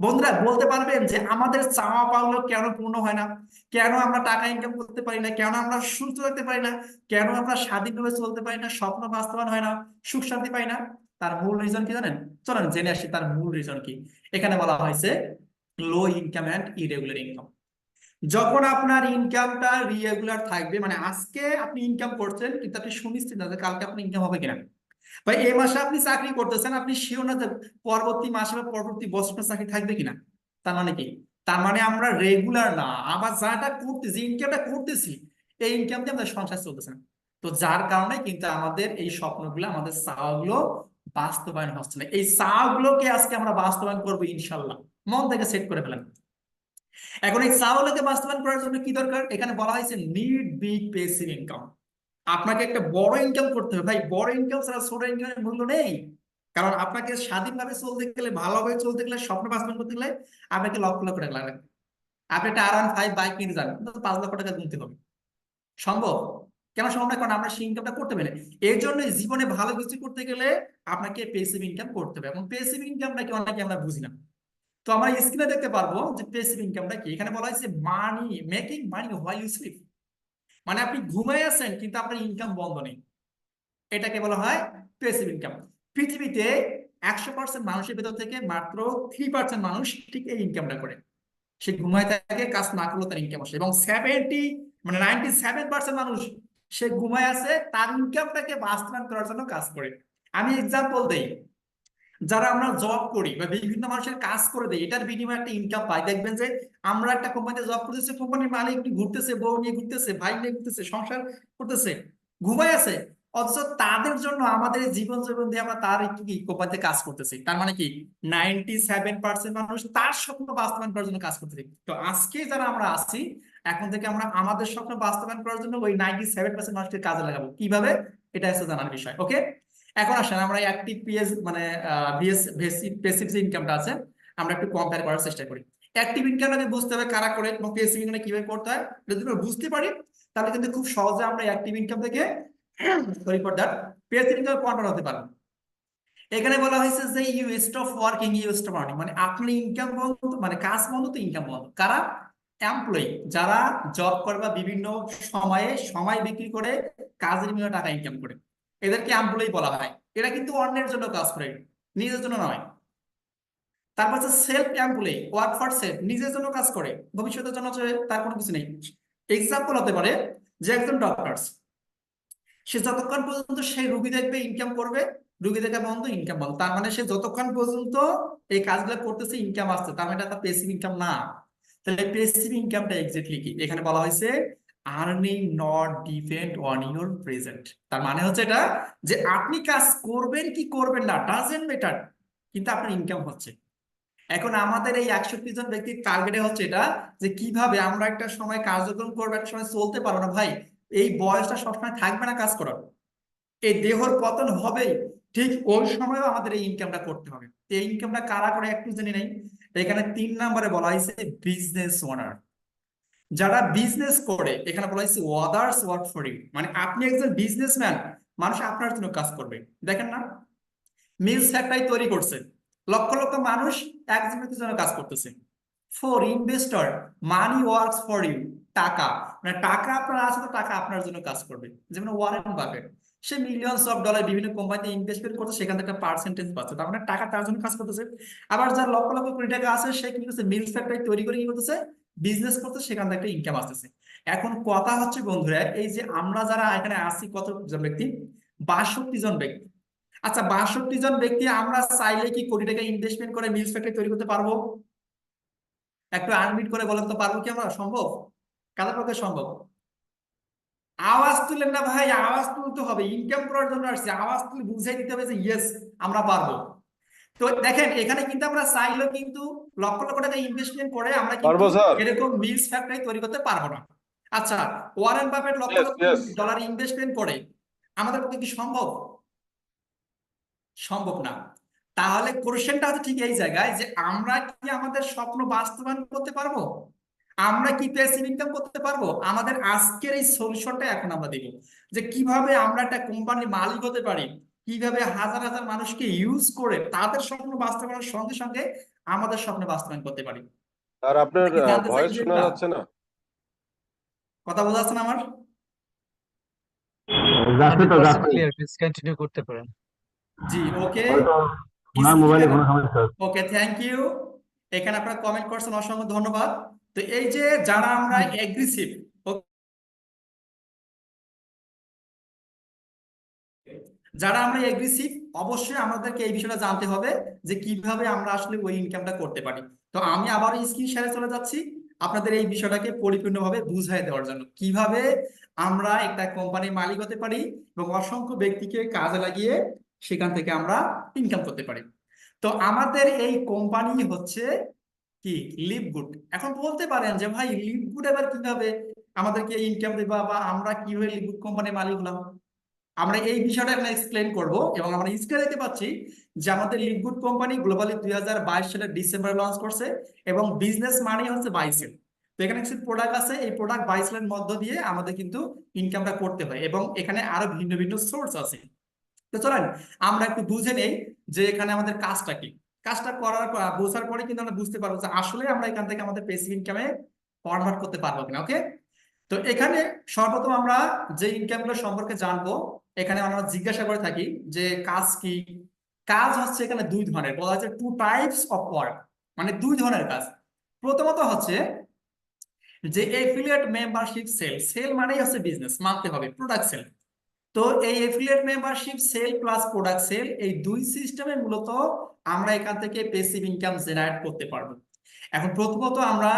বন্ধুরা বলতে পারবেন যে আমাদের চাওয়া পাওয়া কেন পূর্ণ হয় না? কেন আমরা টাকা ইনকাম করতে পারি না? কেন আমরা সুস্থ থাকতে পারি না? কেন আমরা স্বাধীনভাবে চলতে পারি না? স্বপ্ন বাস্তবায়ন হয় না? সুখ শান্তি পাই না? তার মূল রিজন কি জানেন? চলেন জেনে আসি তার মূল রিজন কি। এখানে বলা হয়েছে low income and irregular income. যখন আপনার ইনকামটা রিরেগুলার থাকবে, মানে আজকে আপনি ইনকাম করছেন কিন্তু আপনি সুনিশ্চিত না যে কালকে আপনার ইনকাম হবে কিনা। বা এই মাসে আপনি চাকরি করতেছেন, আপনি শিওর না যে পরবর্তী মাসে বা পরবর্তী বছর চাকরি থাকবে কিনা। তার মানে কি? তার মানে আমরা রেগুলার না, আবার যাটা করতেছি, ইনকামটা করতেছি, এই ইনকাম দিয়ে আমাদের সংসার চলতেছে না। তো যার কারণে কিন্তু আমাদের এই স্বপ্নগুলো, আমাদের চাওয়াগুলো বাস্তবায়ন হচ্ছে না। এই চাওয়াগুলোকে আজকে আমরা বাস্তবায়ন করবো ইনশাল্লাহ। মন থেকে সেট করে ফেলেন। এখন এই চাওয়াগুলোকে বাস্তবায়ন করার জন্য কি দরকার? এখানে বলা হয়েছে নিড বিগ পেসিভ ইনকাম। আপনাকে একটা বড় ইনকাম করতে হবে ভাই। বড় ইনকাম ছাড়া ছোট ইনকামের মূল্য নেই। কারণ আপনাকে স্বাধীনভাবে চলতে গেলে, ভালোভাবে চলতে গেলে, স্বপ্ন বাস্তবায়ন করতে গেলে আপনাকে লক্ষ লক্ষ টাকা লাগবে। আপনি একটা R15 বাইক কিনতে যান, 5 লক্ষ টাকা গুনতে হবে। সম্ভব? কেন সম্ভব না? কারণ আমরা সেই ইনকামটা করতে পারি না। এর জন্য জীবনে ভালো কিছু করতে গেলে আপনাকে পেসিভ ইনকাম করতে হবে, এবং পেসিভ ইনকামটা কি অনেকে আমরা বুঝি না। তো আমরা স্ক্রিনে দেখতে পারবো যে পেসিভ ইনকামটা কি। এখানে বলা হয়েছে money, making money while you sleep. মানে আপনি ঘুমায় আছেন কিন্তু আপনার ইনকাম বন্ধ নেই, এটাকে বলা হয় প্যাসিভ ইনকাম। পৃথিবীতে 100% মানুষের ভেতর থেকে মাত্র 3% মানুষ ঠিক এই ইনকামটা করে। সে ঘুমায় থাকে, কাজ না করলেও তার ইনকাম আসে। এবং 97% মানুষ সে ঘুমায় আছে, তার ইনকামটাকে বাস্তবায়ন করার জন্য কাজ করে। আমি এক্সাম্পল দেই, যারা আমরা জব করি বা বিভিন্ন মানুষের কাজ করে দেয়, এটার বিনিময়ে একটা ইনকাম পাই। দেখবেন যে আমরা একটা কোম্পানিতে জব করতেছি, কোম্পানির মালিক ঘুরতেছে, বউ নিয়ে ঘুরতেছে, ভাই নিয়ে ঘুরতেছে, সংসার করতেছে, ঘুমায় আছে। অথচ তাদের জন্য আমাদের এই জীবন জীবন দিয়ে আমরা তার কি কোম্পানিতে কাজ করতেছি। তার মানে কি 97% মানুষ তার স্বপ্ন বাস্তবায়ন করার জন্য কাজ করতেছি। তো আজকে যারা আমরা আছি, এখন থেকে আমরা আমাদের স্বপ্ন বাস্তবায়ন করার জন্য ওই 97% মানুষকে কাজে লাগাবো। কিভাবে? এটা হচ্ছে জানার বিষয়। ওকে, এখন আসেন আমরা অ্যাক্টিভ পিএস মানে প্যাসিভ যে ইনকামটা আছে, আমরা একটু কম্পেয়ার করার চেষ্টা করি। অ্যাক্টিভ ইনকামটাকে বুঝতে হবে কারা করে এবং প্যাসিভ ইনকামটা কিভাবে করতে হয়। যদি আমরা বুঝতে পারি তাহলে কিন্তু খুব সহজে আমরা অ্যাক্টিভ ইনকাম থেকে sorry for that passive income convert হতে পারবো। এখানে বলা হয়েছে যে you stop working you stop earning. মানে আপনার ইনকাম বন্ধ, মানে কাজ বন্ধ তো ইনকাম বন্ধ। কারা? এমপ্লয়ি যারা জব করে বা বিভিন্ন সময়ে সময় বিক্রি করে কাজের বিনিময়ে টাকা ইনকাম করে, এদেরকে এমপ্লয়ি বলা হয়। এরা কিন্তু অন্যের জন্য কাজ করে, নিজের জন্য নয়। তারপর হচ্ছে self employee, work for self, নিজের জন্য কাজ করে, ভবিষ্যতের জন্য হচ্ছে তার কোনো কিছু নেই। এক্সাম্পল হতে পারে যে একজন ডক্টর, সে যতক্ষণ পর্যন্ত সেই রুগী দেখবে ইনকাম করবে, রুগী দেখা বন্ধ ইনকাম বন্ধ, তার মানে সে যতক্ষণ পর্যন্ত এই কাজগুলো করতেছে ইনকাম আসছে, তার মানে এটা পেসিভ ইনকাম না। তাহলে পেসিভ ইনকামটা এক্স্যাক্টলি কি? এখানে বলা হয়েছে earning not depend on your present. তার মানে হচ্ছে এটা যে আপনি কাজ করবেন কি করবেন না ডাজেন্ট ম্যাটার, কিন্তু আপনার ইনকাম হচ্ছে। এখন আমাদের এই 61 জন ব্যক্তির টার্গেটে হচ্ছে এটা যে কিভাবে আমরা একটা সময় কার্যক্রম করবো, একটা সময় চলতে পারবো না ভাই, এই বয়সটা সবসময় থাকবে না কাজ করার, এই দেহর পতন হবেই, ঠিক ওই সময়ও আমাদের এই ইনকামটা করতে হবে। এই ইনকামটা কারা করে একটু জেনে নেই। এখানে 3 নম্বরে বলা হয়েছে বিজনেস ওনার, যারা বিজনেস করে। এখানে বলা হয়েছে ওয়াদার্স ওয়ার্ক ফর ইউ, মানে আপনি একজন বিজনেসম্যান, মানুষ আপনার জন্য কাজ করবে। দেখেন না, মিলস ফ্যাক্টরি তৈরি করছে, লক্ষ লক্ষ মানুষ একজনের জন্য কাজ করতেছে। For investor, money works for you, টাকা, মানে টাকা আপনার আছে তো টাকা আপনার জন্য কাজ করবে। যেমন Warren Buffett, say millions of dollar বিভিন্ন কোম্পানিতে ইনভেস্টমেন্ট করছে, সেখান থেকে একটা পার্সেন্টেজ পাচ্ছে, তার মানে টাকা তার জন্য কাজ করতেছে। আবার যার লক্ষ লক্ষ কোটি টাকা আছে, সে কি করতেছে, মিলস ফ্যাক্টরি তৈরি করে কি করতেছে, বিজনেস করতে, সেখান থেকে একটা ইনকাম আসতেছে। এখন কথা হচ্ছে বন্ধুরা, এই যে আমরা যারা এখানে আসি কতজন ব্যক্তি, 62 জন ব্যক্তি। আচ্ছা, 62 জন ব্যক্তি আমরা চাইলে কি কোটি টাকা ইনভেস্টমেন্ট করে মিলস ফ্যাক্টরি তৈরি করতে পারবো? একটু আনমিট করে বলেন তো, পারবো কি আমরা? সম্ভব? কাদের পক্ষে সম্ভব? আওয়াজ তুলেন না ভাই, আওয়াজ তুলতে হবে, ইনকাম করার জন্য আসছে, আওয়াজ তুলে বুঝাই দিতে হবে যে ইয়েস আমরা পারবো। তো দেখেন, এখানে কিন্তু আমরা চাইলেও কিন্তু লক্ষ লক্ষ টাকা ইনভেস্টমেন্ট করে আমরা কিন্তু পারবো স্যার। এরকম মিলস ফ্যাক্টরি তৈরি করতে পারবো না। আচ্ছা, ওয়ারেন বাফেট লক্ষ ইয়েস লক্ষ ইয়েস। ডলার ইনভেস্টমেন্ট করে, আমাদের পক্ষে কি সম্ভব? সম্ভব না। তাহলে কোশ্চেনটা হচ্ছে ঠিক এই জায়গায় যে আমরা কি আমাদের স্বপ্ন বাস্তবায়ন করতে পারবো? আমরা কি প্যাসিভ ইনকাম করতে পারবো? আমাদের আজকের এই সলিউশনটা এখন আমরা দিব, যে কিভাবে আমরা একটা কোম্পানির মালিক হতে পারি, কিভাবে হাজার হাজার মানুষকে ইউজ করে তাদের স্বপ্ন বাস্তবায়নের সঙ্গে সঙ্গে আমাদের স্বপ্ন বাস্তবায়ন করতে পারি। আর আপনার এটা কি জানতে চাই ভয়েস শোনা বিষয়টা? যাচ্ছে না। কথা বোঝা যাচ্ছে না আমার? যাচ্ছে তো 100% যাচ্ছে। ক্লিয়ার, প্লিজ কন্টিনিউ করতে পারেন। জি, ওকে। হয়তো ওনার মোবাইলে কোনো সমস্যা আছে। ওকে, থ্যাংক ইউ। এখানে আপনারা কমেন্ট করছেন, অসংখ্য ধন্যবাদ। তো এই যে যারা আমরা এগ্রেসিভ, যারা আমরা এগ্রেসিভ, অবশ্যই আমাদেরকে এই বিষয়টা জানতে হবে যে কিভাবে আমরা আসলে ওই ইনকামটা করতে পারি। তো আমি আবার স্ক্রিন শেয়ারে চলে যাচ্ছি আপনাদের এই বিষয়টাকে পরিপূর্ণভাবে বুঝাই দেওয়ার জন্য, কিভাবে আমরা একটা কোম্পানির মালিক হতে পারি এবং অসংখ্য ব্যক্তিকে কাজে লাগিয়ে সেখান থেকে আমরা ইনকাম করতে পারি। তো আমাদের এই কোম্পানি হচ্ছে কি, লিভগুড। এখন বলতে পারেন যে ভাই লিভগুড এবার কিভাবে আমাদেরকে ইনকাম দেবা, বা আমরা কিভাবে লিভগুড কোম্পানির মালিক হলাম? আমরা এই বিষয়টা এখন এক্সপ্লেন করব, এবং আমরা স্ক্রিনে দেখতে পাচ্ছি যে আমাদের লিভগুড কোম্পানি গ্লোবালি 2022 সালের ডিসেম্বরে লঞ্চ করছে, এবং বিজনেস মানে হচ্ছে বাই সেল। তো এখানে কিছু প্রোডাক্ট আছে, এই প্রোডাক্ট বাই সেলের মধ্য দিয়ে আমাদের কিন্তু ইনকামটা করতে হয়, এবং এখানে আরো ভিন্ন ভিন্ন সোর্স আছে। তো চলেন আমরা একটু বুঝে নেই যে এখানে আমাদের কাজটা কি। কাজটা করার পর, বোঝার পরে কিন্তু আমরা বুঝতে পারবো যে আসলে আমরা এখান থেকে আমাদের পেসিভ ইনকামে কনভার্ট করতে পারবো কিনা। ওকে, তো এখানে সর্বপ্রথম আমরা যে ইনকামগুলো সম্পর্কে জানবো, এখানে আমরা জিজ্ঞাসা করে থাকি যে কাজ কি। কাজ হচ্ছে এখানে দুই ধরনের, বলা হচ্ছে টু টাইপস অফ ওয়ার্ক, মানে দুই ধরনের কাজ। প্রথমত হচ্ছে যে এফিলিয়েট মেম্বারশিপ সেল, সেল মানেই হচ্ছে বিজনেস, মানতে হবে প্রোডাক্ট সেল। তো এই affiliate membership sale plus product sale, এই দুই সিস্টেমে মূলত আমরা এখান থেকে পেসিভ ইনকাম জেনারেট করতে পারবো। এখন প্রথমত আমরা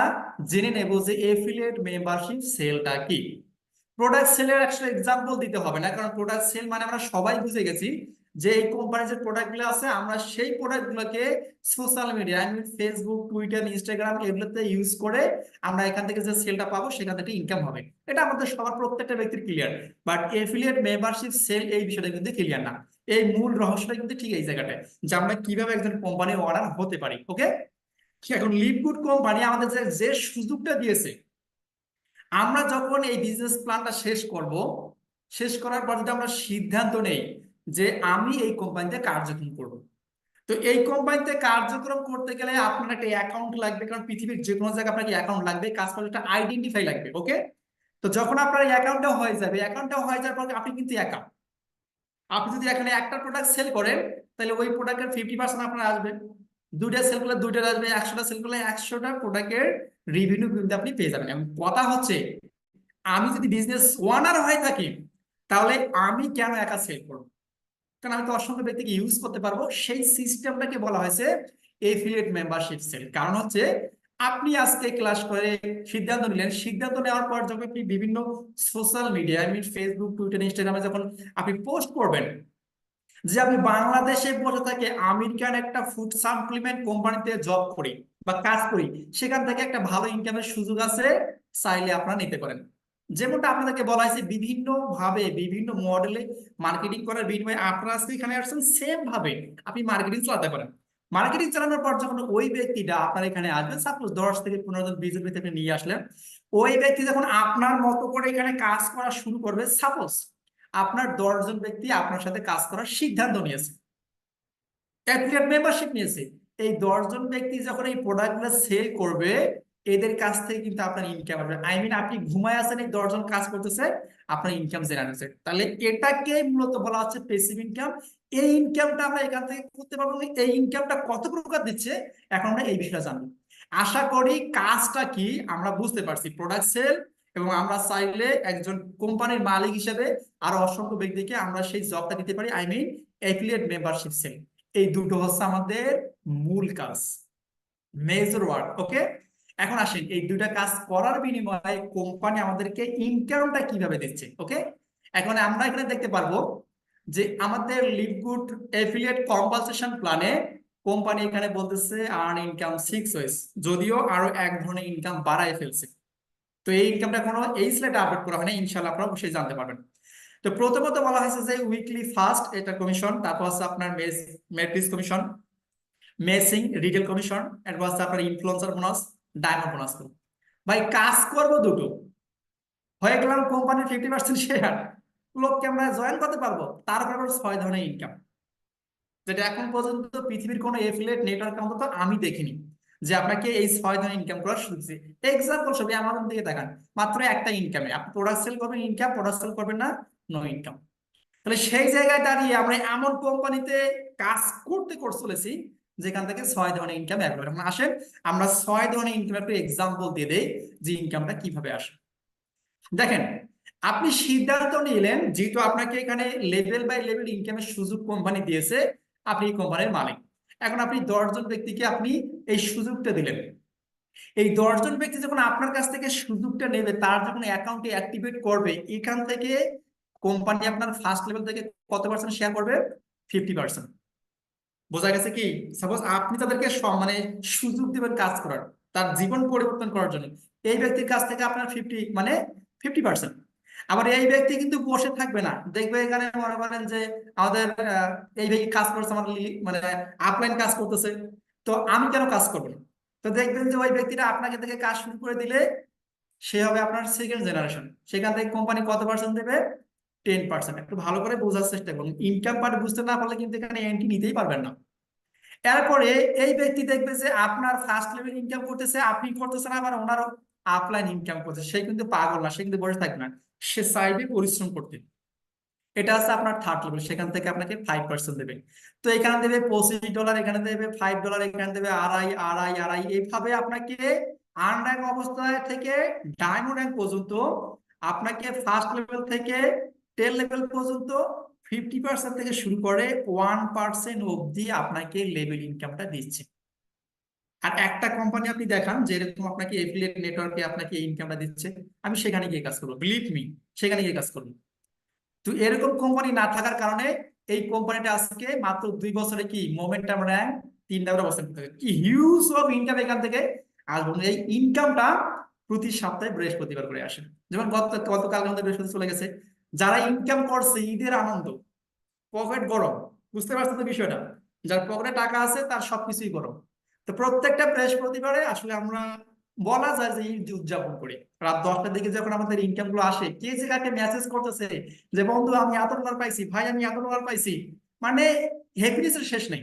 জেনে নেব যে এফিলিয়েট মেম্বারশিপ সেলটা কি। প্রোডাক্ট সেলের একটা এক্সাম্পল দিতে হবে না, কারণ প্রোডাক্ট সেল মানে আমরা সবাই বুঝে গেছি যে এই কোম্পানির যে প্রোডাক্টগুলো আছে, আমরা সেই প্রোডাক্টগুলোকে social media, I mean Facebook, Twitter, Instagram, এগুলোতে ইউজ করে আমরা এখান থেকে যে সেলটা পাবো সেখান থেকে ইনকাম হবে। এটা আমাদের সবার প্রত্যেকটা ব্যক্তির ক্লিয়ার। বাট এফিলিয়েট মেম্বারশিপ সেল এই বিষয়টা কিন্তু ক্লিয়ার না। এই মূল রহস্যটা কিন্তু ঠিক এই জায়গাটায়, যে আমরা কিভাবে একজন কোম্পানির ওনার হতে পারি। ওকে, এখন লিভগুড কোম্পানি আমাদের যে যে সুযোগটা দিয়েছে, আমরা যখন এই বিজনেস প্ল্যানটা শেষ করব, শেষ করার পর যদি আমরা সিদ্ধান্ত নেই যে আমি এই কোম্পানিতে কার্যক্রম করব, তো এই কোম্পানিতে কার্যক্রম করতে গেলে আপনার একটা অ্যাকাউন্ট লাগবে, কারণ পৃথিবীর যে কোনো জায়গায় আপনাকে অ্যাকাউন্ট লাগবে, কাজ করার একটা আইডেন্টিফাই লাগবে। ওকে, তো যখন আপনার অ্যাকাউন্টটা হয়ে যাবে, অ্যাকাউন্টটা হয়ে যাওয়ার পর আপনি কিন্তু অ্যাকাউন্ট, আপনি যদি এখানে একটা প্রোডাক্ট সেল করেন তাহলে ওই প্রোডাক্টের 50% আপনার আসবে, দুইটা সেল করলে দুইটার আসবে, 100টা সেল করলে 100টা প্রোডাক্টের রিভিনিউ কিন্তু আপনি পেয়ে যাবেন। এবং কথা হচ্ছে, আমি যদি বিজনেস ওনার হয়ে থাকি তাহলে আমি কেন একা সেল করবো? কারণ আমি তো অসংখ্য ব্যক্তিকে ইউজ করতে পারবো। সেই সিস্টেমটাকে বলা হয়েছে এফিলিয়েট মেম্বারশিপ সেল। কারণ হচ্ছে, আপনি আজকে ক্লাস করে সিদ্ধান্ত নিলেন, সিদ্ধান্ত নেওয়ার পর যখন আপনি বিভিন্ন social media, I mean Facebook, Twitter, ইনস্টাগ্রামে যখন আপনি পোস্ট করবেন যে আমি বাংলাদেশে বসে থেকে আমেরিকান একটা ফুড সাপ্লিমেন্ট কোম্পানিতে জব করি বা কাজ করি, সেখান থেকে একটা ভালো ইনকামের সুযোগ আছে, চাইলে আপনারা নিতে পারেন। যেমনটা আপনাদেরকে বলা হয়েছে, বিভিন্ন ভাবে বিভিন্ন মডেলে মার্কেটিং করার বিনিময়ে আপনারা আজকে এখানে আসছেন, সেম ভাবে আপনি মার্কেটিং চালাতে পারেন। মার্কেটিং চালানোর পর যখন ওই ব্যক্তিটা আপনার এখানে আসবে, সাপোজ 10 থেকে 15 জন 20 জন ব্যক্তি আপনি নিয়ে আসলেন, ওই ব্যক্তি যখন আপনার মতো করে এখানে কাজ করা শুরু করবে, সাপোজ আপনার 10 জন ব্যক্তি আপনার সাথে কাজ করার সিদ্ধান্ত নিয়েছে, অ্যাফিলিয়েট মেম্বারশিপ নিয়েছে, এই 10 জন ব্যক্তি যখন এই প্রোডাক্টগুলো সেল করবে, এদের কাছ থেকে কিন্তু আপনার ইনকাম আসবে। আই মিন আপনি ঘুমায় আছেন, এই 10 জন কাজ করতেছে, আপনার ইনকাম জেনারেট হচ্ছে। তাহলে এটাকে মূলত বলা হচ্ছে প্যাসিভ ইনকাম। এই ইনকামটা আমরা এখান থেকে করতে পারবো। এই ইনকামটা কত প্রকার দিচ্ছে, এখন আমরা এই বিষয়টা জানবো। আশা করি কাজটা কি আমরা বুঝতে পারছি, প্রোডাক্ট সেল, এবং আমরা চাইলে একজন কোম্পানির মালিক হিসেবে আরো অসংখ্য ব্যক্তিকে আমরা সেই জবটা দিতে পারি, I mean affiliate membership sale. এই দুটো হচ্ছে আমাদের মূল কাজ, মেজর ওয়ার্ক। ওকে, এখন আসেন এই দুটা কাজ করার বিনিময়ে কোম্পানি আমাদেরকে ইনকামটা কিভাবে দিচ্ছে। ওকে, এখন আমরা এখানে দেখতে পারবো যে আমাদের লিভগুড এফিলিয়েট কম্পালসেশন প্ল্যানে কোম্পানি এখানে বলতেছে আর্ন ইনকাম 6 ওয়েজ, যদিও আরো এক ধরনের ইনকাম বাড়ায় ফেলছে। তো এই ইনকামটা কোনো এই স্লাইডে আপডেট করা হয় না, ইনশাআল্লাহ আপনারা অবশ্যই জানতে পারবেন। তো প্রথমত বলা হয়েছে যে উইকলি ফার্স্ট এটা কমিশন, তারপর হচ্ছে আপনার মেট্রিক্স কমিশন, মেসিং রিটেল কমিশন, এরপর হচ্ছে আপনার ইনফ্লুয়েন্সার বোনাস, ডায়মন্ড বোনাস। ভাই কাজ করবো দুটো, হয়ে গেলাম কোম্পানির 50% শেয়ার, লোককে আমরা জয়েন করতে পারবো, তারপর 6 ধরনের ইনকাম, যেটা এখন পর্যন্ত পৃথিবীর কোনো এফিলিয়েট নেটওয়ার্ক অন্তত আমি দেখিনি যে আপনাকে এই 6 ধরনের ইনকাম করার সুযোগ দিচ্ছে। এক্সাম্পল সবই আমাদের দিকে দেখান, মাত্র একটা ইনকামে আপনি প্রোডাক্ট সেল করবেন ইনকাম, প্রোডাক্ট সেল করবেন না নো ইনকাম। তাহলে সেই জায়গায় দাঁড়িয়ে আমরা এমন কোম্পানিতে কাজ করতে চলেছি যেখান থেকে 6 ধরনের ইনকাম অ্যাভেলেবল। এখন আসেন আমরা 6 ধরনের ইনকাম একটু এক্সাম্পল দিয়ে দেই যে ইনকামটা কিভাবে আসে। দেখেন, আপনি সিদ্ধান্ত নিলেন যেহেতু আপনাকে এখানে লেভেল বাই লেভেল ইনকামের সুযোগ কোম্পানি দিয়েছে, আপনি এই কোম্পানির মালিক। এখন আপনি 10 জন ব্যক্তিকে আপনি এই সুযোগটা দিলেন। এই 10 জন ব্যক্তি যখন আপনার কাছ থেকে সুযোগটা নেবে, তার যখন অ্যাকাউন্টে অ্যাক্টিভেট করবে, এখান থেকে কোম্পানি আপনার ফার্স্ট লেভেল থেকে কত পার্সেন্ট শেয়ার করবে? 50%। বোঝা গেছে কি? সাপোজ আপনি তাদেরকে মানে সুযোগ দিবেন কাজ করার, তার জীবন পরিবর্তন করার জন্য, এই ব্যক্তির কাছ থেকে আপনার 50%। আবার এই ব্যক্তি কিন্তু বসে থাকবে না, দেখবে এখানে মনে করেন যে আমাদের এই ব্যক্তি কাজ করছে, আমার মানে আপলাইন কাজ করতেছে, তো আমি কেন কাজ করবো না? তো দেখবেন যে ওই ব্যক্তিটা আপনাকে থেকে কাজ শুরু করে দিলে সে হবে আপনার সেকেন্ড জেনারেশন, সেখান থেকে কোম্পানি কত পার্সেন্ট দেবে? 10%। একটু ভালো করে বোঝার চেষ্টা করুন, ইনকাম পার্ট বুঝতে না পারলে কিন্তু এখানে এন্ট্রি নিতেই পারবেন না। এরপরে এই ব্যক্তি দেখবে যে আপনার ফার্স্ট লেভেল ইনকাম করতেছে, আপনি করতেছেন, আবার ওনারও আপলাইন ইনকাম করছে, সে কিন্তু পাগল না, সে কিন্তু বসে থাকবে না, সে চাইবে পরিশ্রম করতে। এটা হচ্ছে আপনার থার্ড লেভেল, সেখান থেকে আপনাকে 5% দেবে। তো এখানে দেবে $25, এখানে দেবে $5, এখানে দেবে আড়াই আড়াই আড়াই, এইভাবে আপনাকে আর্ন র্যাঙ্ক অবস্থায় থেকে ডায়মন্ড র্যাঙ্ক পর্যন্ত আপনাকে ফার্স্ট লেভেল থেকে 10 লেভেল পর্যন্ত 50% থেকে শুরু করে 1% অবধি আপনাকে লেভেল ইনকামটা দিচ্ছে। আর একটা কোম্পানি আপনি দেখান যে এরকম আপনাকে এফিলিয়েট নেটওয়ার্কে আপনাকে ইনকামটা দিচ্ছে, আমি সেখানে গিয়ে কাজ করবো, বিলিভ মি, সেখানে গিয়ে কাজ করবো। তো এরকম কোম্পানি না থাকার কারণে এই কোম্পানিটা আজকে মাত্র 2 বছরে কি মোমেন্টাম র্যাঙ্ক 3 নম্বরে অবস্থান করতে কি হিউজ অফ ইনকাম এখান থেকে আসবে। এই ইনকামটা প্রতি সপ্তাহে বৃহস্পতিবার করে আসে। যেমন গতকাল আমাদের বৃহস্পতি চলে গেছে, যারা ইনকাম করছে ঈদের আনন্দ, পকেট গরম, বুঝতে পারছেন তো বিষয়টা? যার পকেটে টাকা আছে তার সবকিছুই গরম। তো প্রত্যেকটা বৃহস্পতিবারে আসলে আমরা বলা যায় যে ঈদ উদযাপন করি। রাত 10টার দিকে যখন আমাদের ইনকাম গুলো আসে, কে যে কাকে মেসেজ করতেছে যে বন্ধু আমি এত ডলার পাইছি, ভাই আমি এত ডলার পাইছি, মানে হ্যাপিনেসের শেষ নেই।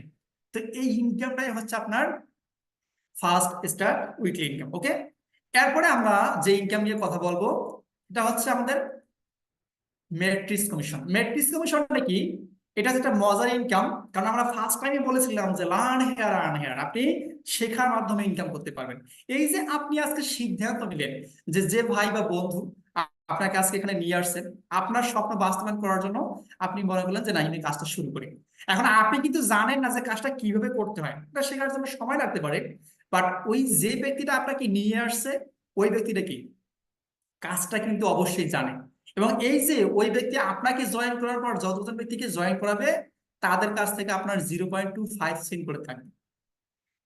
তো এই ইনকামটাই হচ্ছে আপনার ফার্স্ট স্টার উইকলি ইনকাম। ওকে, এরপরে আমরা যে ইনকাম নিয়ে কথা বলবো এটা হচ্ছে আমাদের ম্যাট্রিক্স কমিশন। ম্যাট্রিক্স কমিশনটা কি? এটা যেটা মজার ইনকাম, কারণ আমরা ফার্স্ট টাইমে বলেছিলাম যে লার্ন হেয়ার আর্ন হেয়ার, আপনি শেখার মাধ্যমে ইনকাম করতে পারবেন। এই যে আপনি আজকে সিদ্ধান্ত নিলেন যে যে ভাই বা বন্ধু আপনাকে আজকে এখানে নিয়ে আসছেন আপনার স্বপ্ন বাস্তবায়ন করার জন্য, আপনি মনে করলেন যে না আমি কাজটা শুরু করি। এখন আপনি কিন্তু জানেন না যে কাজটা কিভাবে করতে হয়, এটা শেখার জন্য সময় লাগতে পারে, বাট ওই যে ব্যক্তিটা আপনাকে নিয়ে আসছে ওই ব্যক্তিটা কি কাজটা কিন্তু অবশ্যই জানে। এবং এই যে ওই ব্যক্তি আপনাকে জয়েন করার পর যতজন ব্যক্তিকে জয়েন করাবে তাদের কাছ থেকে আপনার 0.25 করে থাকবে।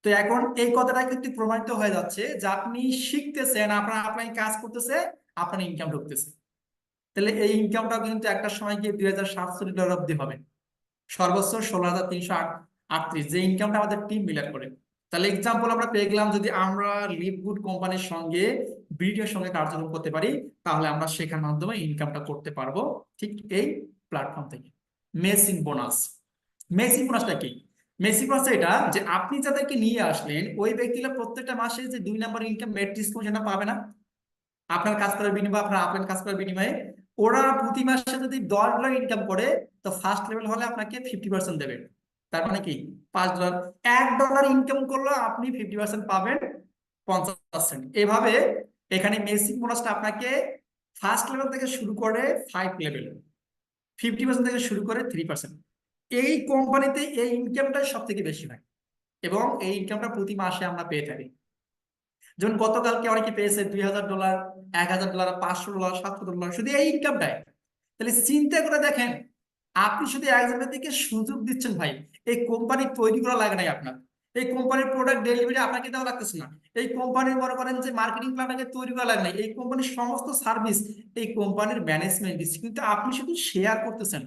তো এখন এই কথাটা কিন্তু প্রমাণিত হয়ে যাচ্ছে যে আপনি শিখতেছেন, আপনার আপনার কাজ করতেছে, আপনার ইনকাম ঢুকতেছে। তাহলে এই ইনকামটা কিন্তু একটা সময় গিয়ে $2,700 অব্দি হবে, সর্বোচ্চ 16,338, যে ইনকামটা আমাদের টিম মিলার করে। তাহলে এক্সাম্পল আমরা পেয়ে গেলাম, যদি আমরা লিভগুড কোম্পানির সঙ্গে ব্রিডের সঙ্গে কার্যক্রম করতে পারি তাহলে আমরা শেখার মাধ্যমে ইনকামটা করতে পারবো ঠিক এই প্ল্যাটফর্ম থেকে। মেসিং বোনাস, মেসিং বোনাসটা কি? মেসিং বোনাস এটা যে আপনি যাদেরকে নিয়ে আসলেন ওই ব্যক্তিরা প্রত্যেকটা মাসে যে 2 নম্বর ইনকাম ম্যাট্রিক্স কমিশনটা পাবে না আপনার কাজ করার বিনিময়ে, আপনার আপনার কাজ করার বিনিময়ে। ওরা প্রতি মাসে যদি $10 ইনকাম করে তো ফার্স্ট লেভেল হলে আপনাকে 50% দেবে। তার মানে কি $5, $1 ইনকাম করলে আপনি 50% পাবেন, 50%। এভাবে এখানে মেসিং বোনাসটা আপনাকে ফার্স্ট লেভেল থেকে শুরু করে 5 লেভেল, 50% থেকে শুরু করে 3%। এই কোম্পানিতে এই ইনকামটাই সব থেকে বেশি হয় এবং এই ইনকামটা প্রতি মাসে আমরা পেয়ে থাকি। যেমন গতকালকে অনেকে পেয়েছে $2,000, $1,000, $500, $700, শুধু এই ইনকামটাই। তাহলে চিন্তা করে দেখেন, আপনি শুধু একজনের দিকে সুযোগ দিচ্ছেন ভাই, এই কোম্পানি তৈরি করা লাগে নাই আপনার, এই কোম্পানির প্রোডাক্ট ডেলিভারি আপনাকে দেওয়া লাগতেছে না, এই কোম্পানির মনে করেন যে মার্কেটিং প্ল্যান আপনাকে তৈরি করা লাগে নাই, এই কোম্পানির সমস্ত সার্ভিস এই কোম্পানির ম্যানেজমেন্ট দিচ্ছে, কিন্তু আপনি শুধু শেয়ার করতেছেন।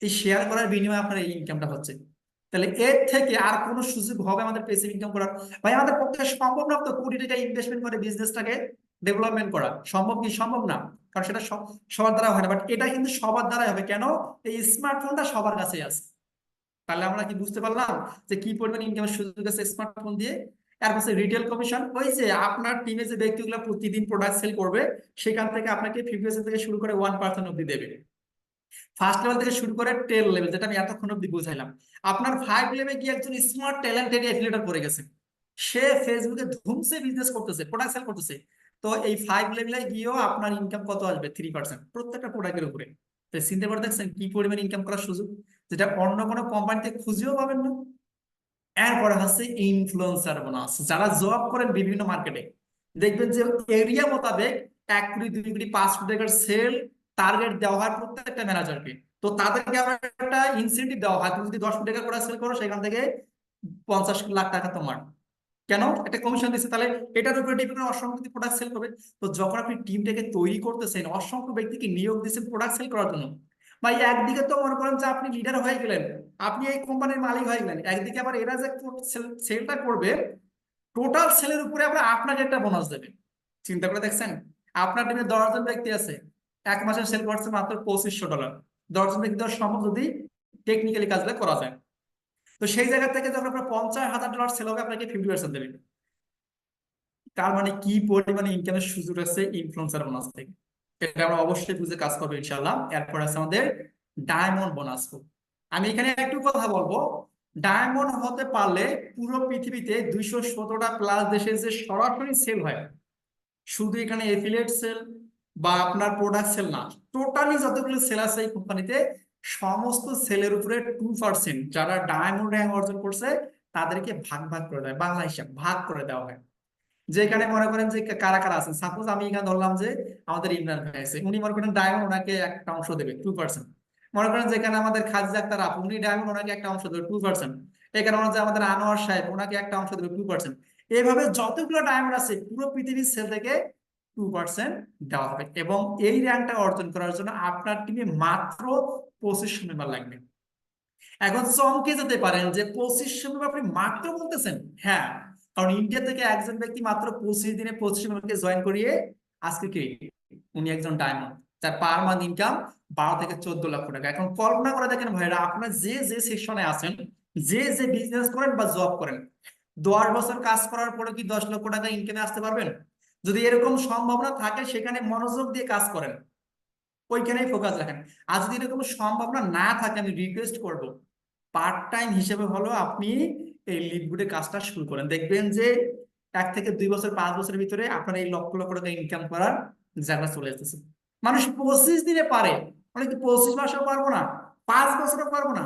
এই শেয়ার করার বিনিময়ে আপনার এই ইনকামটা হচ্ছে। তাহলে এর থেকে আর কোনো সুযোগ হবে আমাদের প্যাসিভ ইনকাম করার? ভাই আমাদের পক্ষে সম্ভব না তো কোটি টাকা ইনভেস্টমেন্ট করে বিজনেসটাকে ডেভেলপমেন্ট করা, সম্ভব কি? সম্ভব না, কারণ সেটা সবার দ্বারা হয় না। বাট এটা কিন্তু সবার দ্বারাই হবে। কেন? এই স্মার্টফোনটা সবার কাছেই আছে। তাহলে আমরা কি বুঝতে পারলাম যে কি পরিমাণ ইনকামের সুযোগ আছে স্মার্টফোন দিয়ে। এরপর রিটেল কমিশন, ওই যে আপনার টিমে যে ব্যক্তিগুলো প্রতিদিন প্রোডাক্ট সেল করবে সেখান থেকে আপনাকে 50% থেকে শুরু করে 1% অব্দি দেবে। ফার্স্ট লেভেল থেকে শুরু করে 10 লেভেল, যেটা আমি এতক্ষণ অব্দি বুঝাইলাম। আপনার 5 লেভেলে গিয়ে একজন স্মার্ট ট্যালেন্টেড এফিলিয়েটর করে গেছে, সে ফেসবুকে ধুমসে বিজনেস করতেছে, প্রোডাক্ট সেল করতেছে। তো এই 5 লেভেলে গিয়েও আপনার ইনকাম কত আসবে? 3% প্রত্যেকটা প্রোডাক্টের উপরে। তো চিন্তা করে দেখছেন কি পরিমাণ ইনকাম করার সুযোগ, যেটা অন্য কোনো কোম্পানিতে খুঁজেও পাবেন না। এরপরে হচ্ছে ইনফ্লুয়েন্সার বোনাস। যারা জব করেন বিভিন্ন মার্কেটে, দেখবেন যে এরিয়া মোতাবেক 1 কোটি, 2 কোটি, 5 কোটি টাকার সেল টার্গেট দেওয়া হয় প্রত্যেকটা ম্যানেজারকে। তো তাদেরকে আবার একটা ইনসেন্টিভ দেওয়া হয়, তুমি যদি 10 কোটি টাকা করে সেল করো সেখান থেকে 50 লাখ টাকা তোমার। কেন? একটা কমিশন দিচ্ছে। তাহলে এটার উপরে ডিপেন্ড করে অসংখ্য প্রোডাক্ট সেল করবে। তো যখন আপনি টিমটাকে তৈরি করতেছেন, অসংখ্য ব্যক্তিকে নিয়োগ দিচ্ছেন প্রোডাক্ট সেল করার জন্য, ভাই একদিকে তো মনে করেন যে আপনি লিডার হয়ে গেলেন, আপনি এই কোম্পানির মালিক হয়ে গেলেন, একদিকে আবার এরা যে সেলটা করবে টোটাল সেলের উপরে আবার আপনাকে একটা বোনাস দেবে। চিন্তা করে দেখছেন, আপনার টিমে 10 জন ব্যক্তি আছে, এক মাসে সেল করছে মাত্র $2,500, 10 জন ব্যক্তি দেওয়া সম্ভব যদি টেকনিক্যালি কাজগুলো করা যায়। তো সেই জায়গা থেকে যখন আপনার $50,000 সেল হবে আপনাকে 50% দেবে। তার মানে কি পরিমাণে ইনকামের সুযোগ আছে ইনফ্লুয়েন্সার বোনাস থেকে, এটা আমরা অবশ্যই বুঝে কাজ করবো ইনশাআল্লাহ। এরপর আছে আমাদের ডায়মন্ড বোনাস। আমি এখানে একটু কথা বলবো, ডায়মন্ড হতে পারলে পুরো পৃথিবীতে 217টা প্লাস দেশে যে সরাসরি সেল হয়, শুধু এখানে এফিলিয়েট সেল বা আপনার প্রোডাক্ট সেল না, টোটালি যতগুলো সেল আছে এই কোম্পানিতে সমস্ত সেলের উপরে 2% যারা ডায়মন্ড র্যাঙ্ক অর্জন করছে তাদেরকে ভাগ ভাগ করে দেয়, বাংলা হিসাব ভাগ করে দেওয়া হয়। যেখানে মনে করেন যে কারা কারা আছেন, সাপোজ আমি এখানে ধরলাম যে আমাদের ইমরান ভাই আছে, উনি মনে করেন ডায়মন্ড, ওনাকে একটা অংশ দেবে 2%। মনে করেন যেখানে আমাদের খাদিজা আক্তার আপু, উনি ডায়মন্ড, ওনাকে একটা অংশ দেবে 2%। এখানে মনে হচ্ছে আমাদের আনোয়ার সাহেব, ওনাকে একটা অংশ দেবে 2%। এইভাবে যতগুলো ডায়মন্ড আছে পুরো পৃথিবীর সেল থেকে 2% দেওয়া হবে। এবং এই র্যাঙ্কটা অর্জন করার জন্য আপনার টিমে মাত্র 25 মেম্বার লাগবে। এখন চমকে যেতে পারেন যে 25 মেম্বার আপনি মাত্র বলতেছেন। হ্যাঁ, কারণ ইন্ডিয়া থেকে একজন ব্যক্তি মাত্র 25 দিনে 25 মেম্বারকে জয়েন করিয়ে আজকে কি উনি একজন ডায়মন্ড, যার পার মান্থ ইনকাম 12 থেকে 14 লক্ষ টাকা। এখন কল্পনা করে দেখেন ভাইরা, আপনার যে যে সেকশনে আছেন যে যে বিজনেস করেন বা জব করেন, 10 বছর কাজ করার পরে কি 10 লক্ষ টাকা ইনকামে আসতে পারবেন? যদি এরকম সম্ভাবনা থাকে সেখানে মনোযোগ দিয়ে কাজ করেন, ওইখানেই ফোকাস রাখেন। আর যদি এরকম সম্ভাবনা না থাকে, আমি রিকোয়েস্ট করব পার্ট টাইম হিসেবে হলো আপনি এই লিডগুডে কাজটা শুরু করেন। দেখবেন যে 1 থেকে 2 বছর 5 বছরের ভিতরে আপনার এই লক্ষ লক্ষ টাকা ইনকাম করার জায়গা চলে আসতেছে। মানুষ 25 দিনে পারে, অনেকে 25 মাসেও পারবো না, 5 বছরও পারবো না।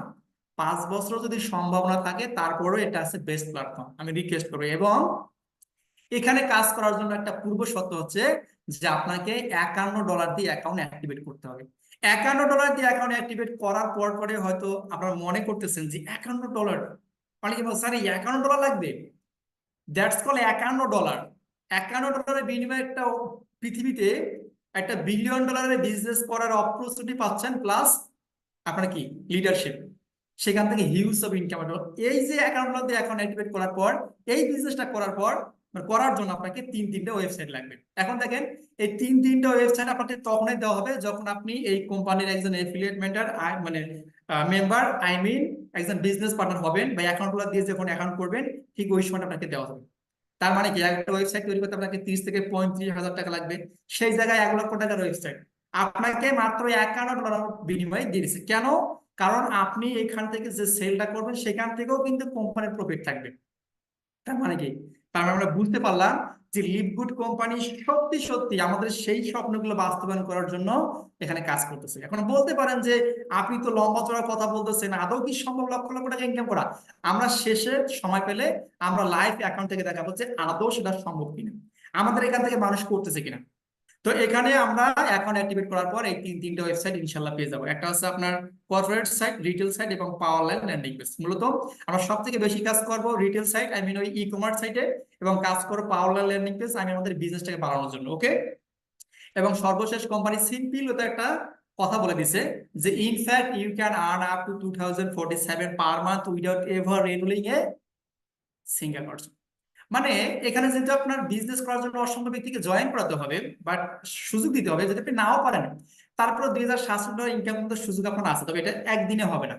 5 বছর যদি সম্ভাবনা থাকে তারপরেও এটা আছে বেস্ট প্ল্যাটফর্ম, আমি রিকোয়েস্ট করবো। এবং এখানে কাজ করার জন্য একটা পূর্ব শর্ত হচ্ছে যে আপনাকে $51 দিয়ে অ্যাকাউন্ট অ্যাক্টিভেট করতে হবে। $51 দিয়ে অ্যাকাউন্ট অ্যাক্টিভেট করার পর পরে হয়তো আপনারা মনে করতেছেন যে $51, অনেকে বলছে স্যার এই $51 লাগবে। That's call $51। $51 বিনিময়ে একটা পৃথিবীতে একটা $1 বিলিয়ন বিজনেস করার অপরচুনিটি পাচ্ছেন, প্লাস আপনার কি লিডারশিপ, সেখান থেকে হিউজ অফ ইনকাম। এই যে $51 দিয়ে অ্যাকাউন্ট অ্যাক্টিভেট করার পর, এই বিজনেসটা করার পর, করার জন্য আপনাকে 3-3টে ওয়েবসাইট লাগবে। এখন দেখেন, এই 3-3টে ওয়েবসাইট আপনাকে তখনই দেওয়া হবে যখন আপনি এই কোম্পানির একজন এফিলিয়েট মেন্টর, মানে মেম্বার, আই মিন একজন বিজনেস পার্টনার হবেন, বা অ্যাকাউন্টগুলো দিয়ে যখন অ্যাকাউন্ট করবেন ঠিক ওই সময় আপনাকে দেওয়া হবে। তার মানে কি, একটা ওয়েবসাইট তৈরি করতে আপনাকে 30 থেকে 35 হাজার টাকা লাগবে, সেই জায়গায় 1 লক্ষ টাকার ওয়েবসাইট আপনাকে মাত্র $51 বিনিময়ে দিয়ে দিচ্ছে। কেন? কারণ আপনি এখান থেকে যে সেলটা করবেন সেখান থেকেও কিন্তু কোম্পানির প্রফিট থাকবে। তার মানে কি, তার মানে আমরা বুঝতে পারলাম যে লিভগুড কোম্পানি সত্যি সত্যি আমাদের সেই স্বপ্নগুলো বাস্তবায়ন করার জন্য এখানে কাজ করতেছে। এখন বলতে পারেন যে আপনি তো লম্বা চড়ার কথা বলতেছেন, আদৌ কি সম্ভব লক্ষ লক্ষ টাকা ইনকাম করা? আমরা শেষে সময় পেলে আমরা লাইভ অ্যাকাউন্ট থেকে দেখাবো যে আদৌ সেটা সম্ভব কিনা, আমাদের এখান থেকে মানুষ করতেছে কিনা। তো এখানে আমরা অ্যাকাউন্ট অ্যাক্টিভেট করার পর এই 3-3টে ওয়েবসাইট ইনশাল্লাহ পেয়ে যাবো। একটা হচ্ছে আপনার কর্পোরেট সাইট, রিটেল সাইট এবং পাওয়ার লাইন ল্যান্ডিং পেজ। মূলত আমরা সব থেকে বেশি কাজ করব রিটেল সাইট, আই মিন ওই ই কমার্স সাইটে, এবং কাজ করবো পাওয়ার লাইন ল্যান্ডিং পেজ, আমি আমাদের বিজনেসটাকে বাড়ানোর জন্য। ওকে। এবং সর্বশেষ কোম্পানি সিম্পল ওটা একটা কথা বলে দিছে যে in fact you can earn up to 2047 per month without ever enrolling a single person. মানে এখানে যেহেতু আপনার বিজনেস করার জন্য অসংখ্য ব্যক্তিকে জয়েন করাতে হবে, বাট সুযোগ দিতে হবে, যদি আপনি নাও পারেন তারপরে $2700 ইনকাম করার সুযোগ আপনার আছে, তবে এটা একদিনে হবে না।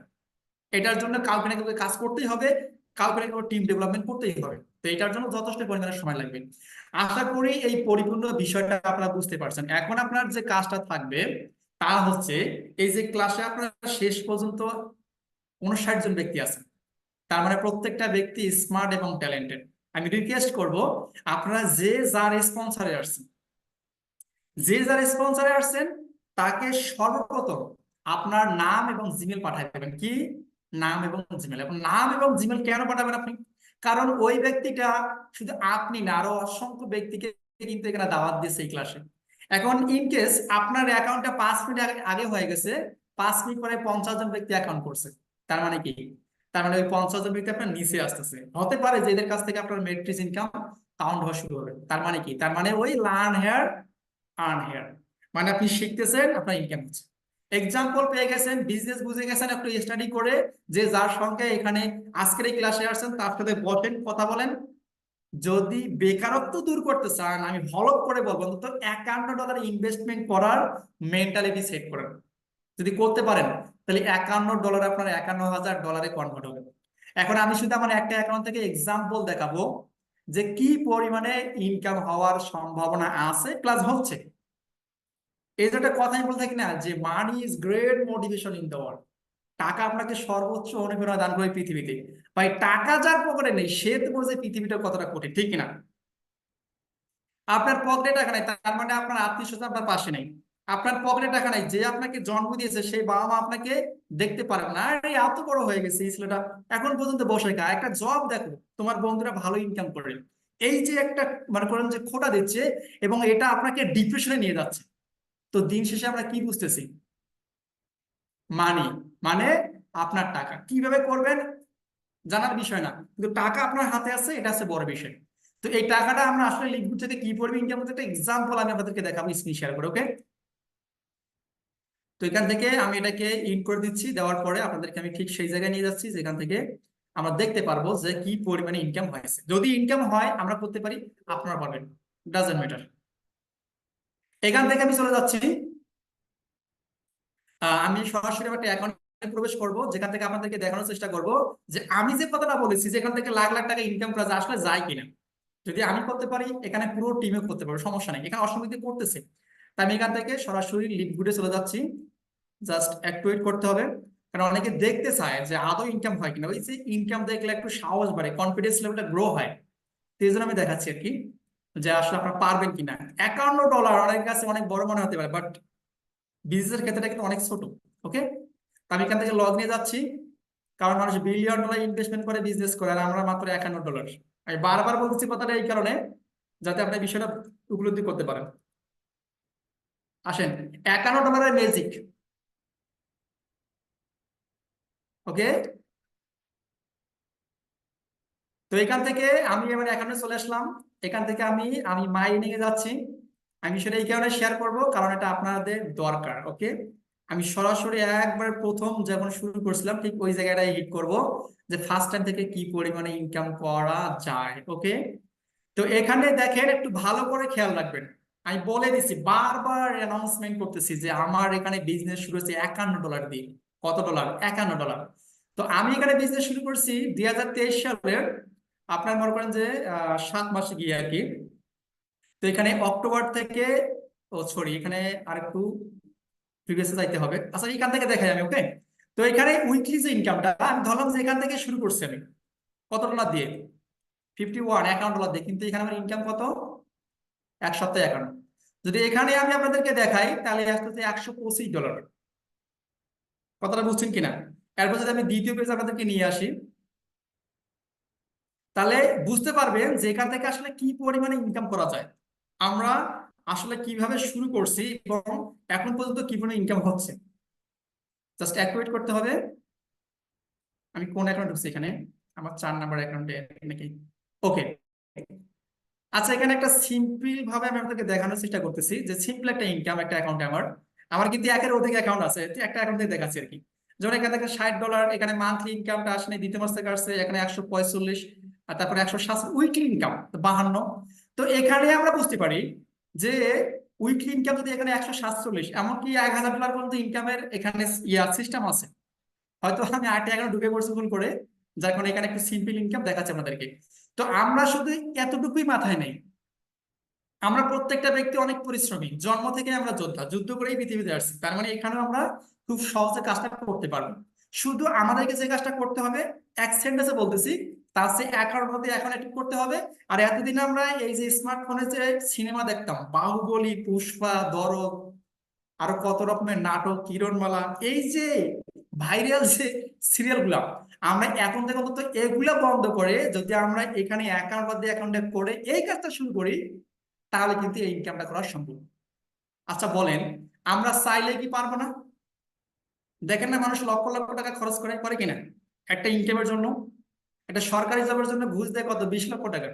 এটার জন্য কাউকে না কাউকে কাজ করতেই হবে, কাউকে না কাউকে টিম ডেভেলপমেন্ট করতেই হবে। তো এটার জন্য যথেষ্ট পরিমাণে সময় লাগবে। আশা করি এই পরিপূর্ণ বিষয়টা আপনারা বুঝতে পারছেন। এখন আপনার যে কাজটা থাকবে তা হচ্ছে, এই যে ক্লাসে আপনার শেষ পর্যন্ত 59 জন ব্যক্তি আছে, তার মানে প্রত্যেকটা ব্যক্তি স্মার্ট এবং ট্যালেন্টেড। আমি রিকোয়েস্ট করব আপনারা যে যার স্পন্সরে আসছেন, তাকে সর্বপ্রথম আপনার নাম এবং জিমেল পাঠিয়ে দেবেন। কি নাম এবং জিমেল? এখন নাম এবং জিমেল কেন পাঠাবেন আপনি? কারণ ওই ব্যক্তিটা শুধু আপনি না, আরো অসংখ্য ব্যক্তিকে কিন্তু এখানে দাওয়াত দিয়েছে এই ক্লাসে। এখন ইন কেস আপনার অ্যাকাউন্টটা 5 মিনিট আগে হয়ে গেছে, 5 মিনিট পরে 50 জন ব্যক্তি অ্যাকাউন্ট করছে, তার মানে কি, তার মানে ওই 50 জন ব্যক্তি আপনার নিচে আসতেছে। হতে পারে যে এদের কাছ থেকে আপনার মেট্রিক্স ইনকাম কাউন্ট হওয়া শুরু হবে। তার মানে কি, তার মানে ওই লার্ন হেয়ার আর্ন হেয়ার, মানে আপনি শিখতেছেন, আপনার ইনকাম হচ্ছে। এক্সাম্পল পেয়ে গেছেন, বিজনেস বুঝে গেছেন, একটু স্টাডি করে যে যার সঙ্গে এখানে আজকের এই ক্লাসে আসছেন তার সাথে বসেন, কথা বলেন। যদি বেকারত্ব দূর করতে চান, আমি হলপ করে বলবো অন্তত $51 ইনভেস্টমেন্ট করার মেন্টালিটি সেট করেন। যদি করতে পারেন তাহলে $51 আপনার $51,000 কনভার্ট হবে। এখন আমি শুধু আমার একটা অ্যাকাউন্ট থেকে এক্সাম্পল দেখাবো যে কি পরিমাণে ইনকাম হওয়ার সম্ভাবনা আছে প্লাস হচ্ছে। এই যে একটা কথাই বলে থাকি না যে money is great motivation in the world. টাকা আপনাকে সর্বোচ্চ অনুপ্রেরণা দান করে পৃথিবীতে। ভাই টাকা যার পকেটে নেই সে তো বোঝে পৃথিবীটা কতটা কঠিন, ঠিক কিনা? আপনার পকেটে টাকা নাই তার মানে আপনার আত্মীয় স্বজন আপনার পাশে নেই। আপনার পকেটে টাকা নাই, যে আপনাকে জন্ম দিয়েছে সেই বাবা মা আপনাকে দেখতে পারেন না, আরে এত বড় হয়ে গেছে এই ছেলেটা এখন পর্যন্ত বসে খা, একটা জব দেখো, তোমার বন্ধুরা ভালো ইনকাম করে। এই যে একটা মানে করেন যে খোটা দিচ্ছে, এবং এটা আপনাকে ডিপ্রেশনে নিয়ে যাচ্ছে। তো দিন শেষে আমরা কি বুঝতেছি? মানি মানে আপনার টাকা কিভাবে করবেন জানার বিষয় না, কিন্তু টাকা আপনার হাতে আছে, এটা হচ্ছে বড় বিষয়। তো এই টাকাটা আমরা আসলে লিখব থেকে কি পড়বে ইনকাম হচ্ছে, একটা এক্সাম্পল আমি আপনাদেরকে দেখাবো স্ক্রিন শেয়ার করে। ওকে। তো এখান থেকে আমি এটাকে ইন করে দিচ্ছি, দেওয়ার পরে আপনাদেরকে আমি ঠিক সেই জায়গায় নিয়ে যাচ্ছি যেখান থেকে আমরা দেখতে পারবো যে কি পরিমাণে ইনকাম হয়েছে। যদি ইনকাম হয় আমরা করতে পারি, আপনারা পারবেন, ডাজন্ট ম্যাটার। এখান থেকে আমি চলে যাচ্ছি, আমি সরাসরি একটা অ্যাকাউন্ট প্রবেশ করব, যেখান থেকে আপনাদেরকে দেখানোর চেষ্টা করব যে আমি যে কথাটা বলেছি যেখান থেকে লাখ লাখ টাকা ইনকাম করা যায় আসলে যায় কিনা। যদি আমি করতে পারি এখানে পুরো টিমে করতে পারবে, সমস্যা নেই। এখানে অসংখ্য করতেছে, তাই আমি এখান থেকে সরাসরি লিভগুডে চলে যাচ্ছি। জাস্ট একটু ওয়েট করতে হবে, কারণ অনেকে দেখতে চায় যে আদৌ ইনকাম হয় কিনা। ওই যে ইনকাম দেখলে একটু সাহস বাড়ে, কনফিডেন্স লেভেলটা গ্রো হয়। তো এই জন্য আমি দেখাচ্ছি আর কি যে আসলে আপনারা পারবেন কিনা। $51 অনেকের কাছে অনেক বড় মনে হতে পারে, বাট বিজনেসের ক্ষেত্রে কিন্তু অনেক ছোট। ওকে, আমি এখান থেকে লগ নিয়ে যাচ্ছি, কারণ মানুষ $1 বিলিয়ন ইনভেস্টমেন্ট করে বিজনেস করে, আর আমরা মাত্র $51। আমি বারবার বলতেছি কথাটা এই কারণে যাতে আপনি বিষয়টা উপলব্ধি করতে পারেন। আসেন, $51 ম্যাজিক। ওকে, তো এখান থেকে আমি এবার অ্যাকাউন্টে চলে আসলাম। এখান থেকে আমি আমি মাই এ যাচ্ছি। আমি সেটা এই কারণে শেয়ার করব কারণ এটা আপনাদের দরকার। ওকে, আমি সরাসরি একবার প্রথম যখন শুরু করছিলাম ঠিক ওই জায়গাটায় হিট করব যে ফার্স্ট টাইম থেকে কি পরিমাণে ইনকাম করা যায়। ওকে, তো এখানে দেখেন একটু ভালো করে খেয়াল রাখবেন। আমি বলে দিছি, বারবার অ্যানাউন্সমেন্ট করতেছি যে আমার এখানে বিজনেস শুরু হচ্ছে $51 দিয়ে। কত ডলার? $51। তো আমি এখানে বিজনেস শুরু করছি 2023 সালের, আপনার মনে করেন যে 7 মাসে গিয়ে আর কি। তো এখানে অক্টোবর থেকে, ও সরি এখানে আরেকটু প্রিভিয়াসে যাইতে হবে। আচ্ছা, এখান থেকে দেখাই আমি। ওকে, তো এখানে উইকলি যে ইনকামটা আমি ধরলাম যে এখান থেকে শুরু করছি আমি কত ডলার দিয়ে, 51 দিয়ে, কিন্তু এখানে আমার ইনকাম কত? এক সপ্তাহে 51। যদি এখানে আমি আপনাদেরকে দেখাই তাহলে আসতেছে $125। কথাটা বুঝছেন কিনা? এরপর যদি আমি দ্বিতীয় পেজ আপনাদেরকে নিয়ে আসি, তাহলে বুঝতে পারবেন যে এখান থেকে আসলে কি পরিমাণে ইনকাম করা যায়, আমরা আসলে কিভাবে শুরু করছি এবং এখন পর্যন্ত কি পরিমাণে ইনকাম হচ্ছে। জাস্ট অ্যাকুয়েট করতে হবে। আমি কোন অ্যাকাউন্ট ঢুকছি এখানে? আমার 4 নাম্বার অ্যাকাউন্টে নাকি? ওকে, আচ্ছা, এখানে একটা সিম্পল ভাবে আমি আপনাদেরকে দেখানোর চেষ্টা করতেছি যে সিম্পল একটা ইনকাম একটা অ্যাকাউন্টে আমার আমার কিন্তু একের অধিক অ্যাকাউন্ট আছে, তো একটা অ্যাকাউন্ট থেকে দেখাচ্ছি আর কি। যেমন এখানে দেখেন $60, এখানে মান্থলি ইনকামটা আসলে দ্বিতীয় মাস থেকে আসছে এখানে 145, আর তারপরে 107 উইকলি ইনকাম 52। তো এখানে আমরা বুঝতে পারি যে উইকলি ইনকাম যদি এখানে 147, এমনকি $1000 পর্যন্ত ইনকামের এখানে ইয়ার সিস্টেম আছে। হয়তো আমি আরেকটা অ্যাকাউন্ট ঢুকে পড়ছি ভুল করে, যার কারণে এখানে একটু সিম্পল ইনকাম দেখাচ্ছে আপনাদেরকে। তো আমরা শুধু এতটুকুই মাথায় নেই, আমরা প্রত্যেকটা ব্যক্তি অনেক পরিশ্রমী, জন্ম থেকে আমরা যোদ্ধা, যুদ্ধ করেই পৃথিবীতে আসছি। তার মানে এখানেও আমরা খুব সহজে কাজটা করতে পারবো। শুধু আমাদেরকে যে কাজটা করতে হবে, এক সেন্টেন্সে বলতেছি, তার চেয়ে 11 মধ্যে এখন একটু করতে হবে। আর এতদিন আমরা এই যে স্মার্টফোনে যে সিনেমা দেখতাম, বাহুবলী, পুষ্পা, দরদ, আরো কত রকমের নাটক, কিরণমালা, এই যে ভাইরাল যে সিরিয়াল গুলা, আমরা এখন থেকে অন্তত এগুলা বন্ধ করে যদি আমরা এখানে অ্যাকাউন্ট বাদ দিয়ে অ্যাকাউন্টে করে এই কাজটা শুরু করি, তাহলে কিন্তু এই ইনকামটা করা সম্ভব। আচ্ছা বলেন, আমরা চাইলে কি পারবো না? দেখেন না মানুষ লক্ষ লক্ষ টাকা খরচ করে করে কিনা একটা ইনকামের জন্য। একটা সরকারি জবের জন্য ঘুষ দেয় কত? 20 লক্ষ টাকা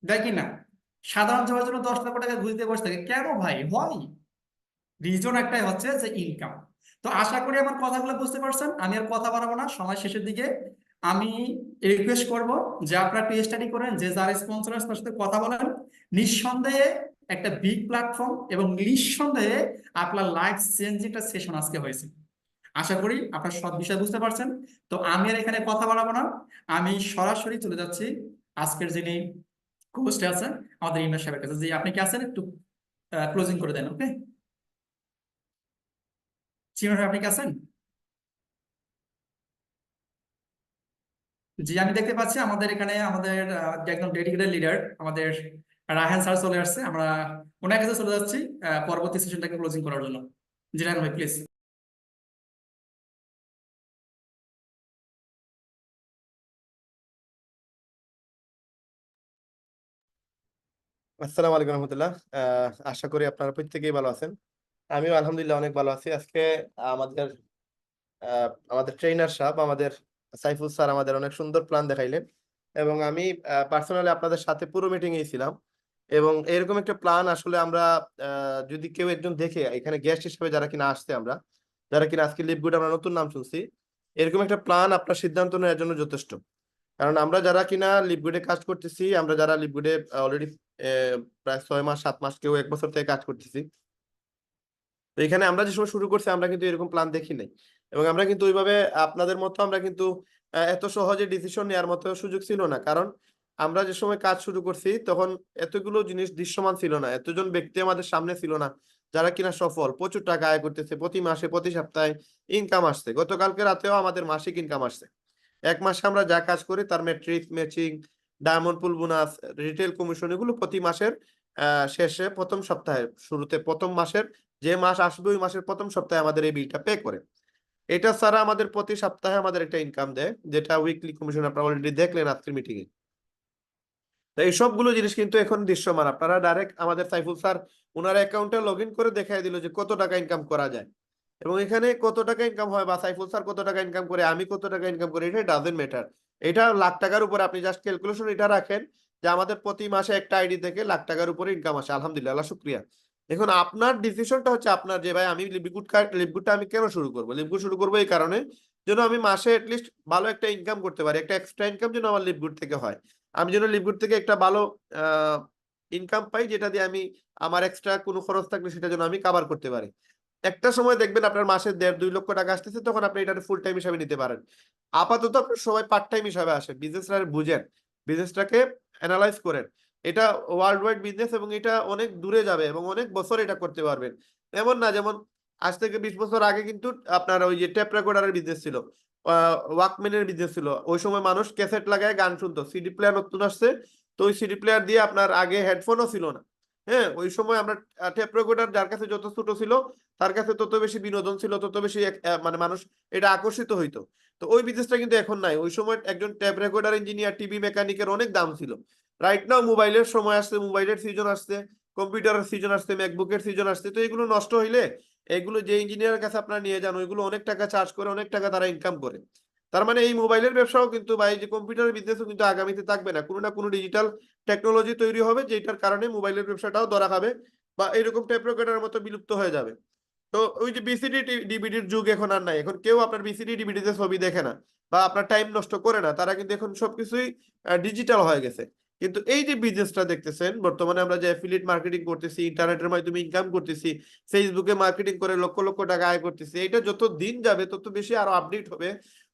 দেয় কিনা? সাধারণ জবের জন্য 10 লক্ষ টাকা ঘুষ দিয়ে বসে থাকে কেন ভাই? হয়, রিজন একটাই হচ্ছে যে ইনকাম। তো আশা করি আমার কথাগুলো বুঝতে পারছেন। আমি আর কথা বাড়াবো না, সময় শেষের দিকে। আমি রিকোয়েস্ট করব যে আপনারা একটু স্টাডি করেন, যে যার স্পন্সর আছে তার সাথে কথা বলেন। নিঃসন্দেহে একটা বিগ প্ল্যাটফর্ম এবং নিঃসন্দেহে আপনার লাইফ চেঞ্জিং একটা সেশন আজকে হয়েছে। আশা করি আপনার সব বিষয় বুঝতে পারছেন। তো আমি আর এখানে কথা বাড়াবো না, আমি সরাসরি চলে যাচ্ছি আজকের যিনি হোস্ট আছেন আমাদের ইমরান সাহেবের কাছে। যে আপনি কি আছেন একটু ক্লোজিং করে দেন। ওকে, চিমন ভাই আপনি কি আছেন? জি, আমি দেখতে পাচ্ছি আমাদের এখানে আমাদের একদম ডেডিকেটেড লিডার আমাদের রায়হান স্যার চলে আসছে। আমরা ওনার কাছে চলে যাচ্ছি পরবর্তী সেশনটাকে ক্লোজিং করার জন্য। জি রায়হান ভাই প্লিজ। আসসালামু আলাইকুম রহমতুল্লাহ। আশা করি আপনারা প্রত্যেকেই ভালো আছেন। আমিও আলহামদুলিল্লাহ অনেক ভালো আছি। আজকে আমাদের আমাদের ট্রেনার সাহেব আমাদের সাইফুল স্যার আমাদের অনেক সুন্দর প্ল্যান দেখাইলেন এবং আমি পার্সোনালি আপনাদের সাথে পুরো মিটিং এ ছিলাম এবং এরকম একটা প্ল্যান আসলে আমরা যদি কেউ একজন দেখে এখানে গেস্ট হিসেবে যারা কিনা আসছে, আমরা যারা কিনা আজকে লিভগুড আমরা নতুন নাম শুনছি, এরকম একটা প্ল্যান আপনার সিদ্ধান্ত নেওয়ার জন্য যথেষ্ট। কারণ আমরা যারা কিনা লিভগুডে কাজ করতেছি, আমরা যারা লিভগুডে অলরেডি প্রায় 6 মাস 7 মাস, কেউ 1 বছর থেকে কাজ করতেছি, তো এখানে আমরা যে সময় শুরু করছি আমরা কিন্তু এরকম প্ল্যান দেখি নাই, এবং আমরা কিন্তু ওইভাবে আপনাদের মতো আমরা কিন্তু এত সহজে ডিসিশন নেওয়ার মতো সুযোগ ছিল না, কারণ আমরা যে সময় কাজ শুরু করছি তখন এতগুলো জিনিস দৃশ্যমান ছিল না, এতজন ব্যক্তি আমাদের সামনে ছিল না যারা কিনা সফল, প্রচুর টাকা আয় করতেছে, প্রতি মাসে প্রতি সপ্তাহে ইনকাম আসছে। গতকালকে রাতেও আমাদের মাসিক ইনকাম আসছে। এক মাসে আমরা যা কাজ করি তার ম্যাট্রিক্স, ম্যাচিং, ডায়মন্ড পুল বোনাস, রিটেল কমিশন, এগুলো প্রতি মাসের শেষে প্রথম সপ্তাহে শুরুতে প্রথম মাসের যে মাস আসবে ওই মাসের প্রথম সপ্তাহে আমাদের এই বিলটা পে করে। এটা ছাড়া আমাদের প্রতি সপ্তাহে আমাদের একটা ইনকাম দেয়, যেটা উইকলি কমিশন আপনারা অলরেডি দেখলেন আজকের মিটিং এ। তো এই সবগুলো জিনিস কিন্তু এখন দৃশ্যমান, আপনারা ডাইরেক্ট আমাদের সাইফুল স্যার ওনার অ্যাকাউন্টে লগ ইন করে দেখাই দিল যে কত টাকা ইনকাম করা যায়, এবং এখানে কত টাকা ইনকাম হয় বা সাইফুল স্যার কত টাকা ইনকাম করে, আমি কত টাকা ইনকাম করি, এটা ডাজেন্ট ম্যাটার। এটা লাখ টাকার উপরে আপনি জাস্ট ক্যালকুলেশন এটা রাখেন যে আমাদের প্রতি মাসে একটা আইডি থেকে লাখ টাকার উপরে ইনকাম আসে, আলহামদুলিল্লাহ, আল্লাহ শুকরিয়া। এখন আপনার ডিসিশনটা হচ্ছে আপনার, যে ভাই আমি লিভগুডটা আমি কেন শুরু করবো। লিভগুড শুরু করবো এই কারণে যেন আমি মাসে এটলিস্ট ভালো একটা ইনকাম করতে পারি, একটা এক্সট্রা ইনকাম যেন আমার লিভগুড থেকে হয়। আমি যেন লিভগুড থেকে একটা ভালো ইনকাম পাই, যেটা দিয়ে আমি আমার এক্সট্রা কোনো খরচ থাকলে সেটা যেন আমি কভার করতে পারি। একটা সময় দেখবেন আপনার মাসে 1.5-2 লক্ষ টাকা আসতেছে, তখন আপনি এটা ফুল টাইম হিসাবে নিতে পারেন। আপাতত আপনার সবাই পার্ট টাইম হিসাবে আসে, বিজনেসটা বুঝেন, বিজনেসটাকে অ্যানালাইজ করেন। এটা ওয়ার্ল্ড ওয়াইড বিজনেস এবং এটা অনেক দূরে যাবে এবং অনেক বছর এটা করতে পারবেন। এমন না যেমন আজ থেকে 20 বছর আগে কিন্তু আপনার ওই যে টেপ রেকর্ডারের বিজনেস ছিল, ওয়াকম্যানের বিজনেস ছিল। ওই সময় মানুষ ক্যাসেট লাগায় গান শুনতো, সিডি প্লেয়ার নতুন আসছে, তো ওই সিডি প্লেয়ার দিয়ে আপনার আগে হেডফোনও ছিল না। হ্যাঁ, ওই সময় আমরা টেপ রেকর্ডার যার কাছে যত ছোট ছিল তার কাছে তত বেশি বিনোদন ছিল, তত বেশি মানে মানুষ এটা আকর্ষিত হইতো। তো ওই বিজনেসটা কিন্তু এখন নাই। ওই সময় একজন টেপ রেকর্ডার ইঞ্জিনিয়ার, টিভি মেকানিকের অনেক দাম ছিল। রাইট নাও মোবাইলের সময় আসছে, মোবাইলের সিজন আসছে, কম্পিউটারের সিজন আসছে, ম্যাকবুকের সিজন আসছে। তো এগুলো নষ্ট হইলে এগুলো যে ইঞ্জিনিয়ারের কাছে আপনারা নিয়ে যান, ওইগুলো অনেক টাকা চার্জ করে, অনেক টাকা তারা ইনকাম করে। তার মানে এই মোবাইলের ব্যবসাও কিন্তু বা এই যে কম্পিউটারের বিজনেসও কিন্তু আগামীতে থাকবে না, কোনো না কোনো ডিজিটাল টেকনোলজি তৈরি হবে যেটার কারণে মোবাইলের ব্যবসাটাও ধরা খাবে বা এরকম টেপ রেকর্ডারের মতো বিলুপ্ত হয়ে যাবে। তো ওই যে বিসিডি ডিভিডির যুগ এখন আর নাই, এখন কেউ আপনার বিসিডি ডিভিডিতে ছবি দেখে না বা আপনার টাইম নষ্ট করে না, তারা কিন্তু এখন সবকিছুই ডিজিটাল হয়ে গেছে। কিন্তু এই যে বিজনেসটা দেখতেছেন বর্তমানে আমরা যে অ্যাফিলিয়েট মার্কেটিং করতেছি, ইন্টারনেটের মাধ্যমে ইনকাম করতেছি, ফেসবুকে মার্কেটিং করে লক্ষ লক্ষ টাকা আয় করতেছি, এটা যত দিন যাবে তত বেশি আরো আপডেট হবে,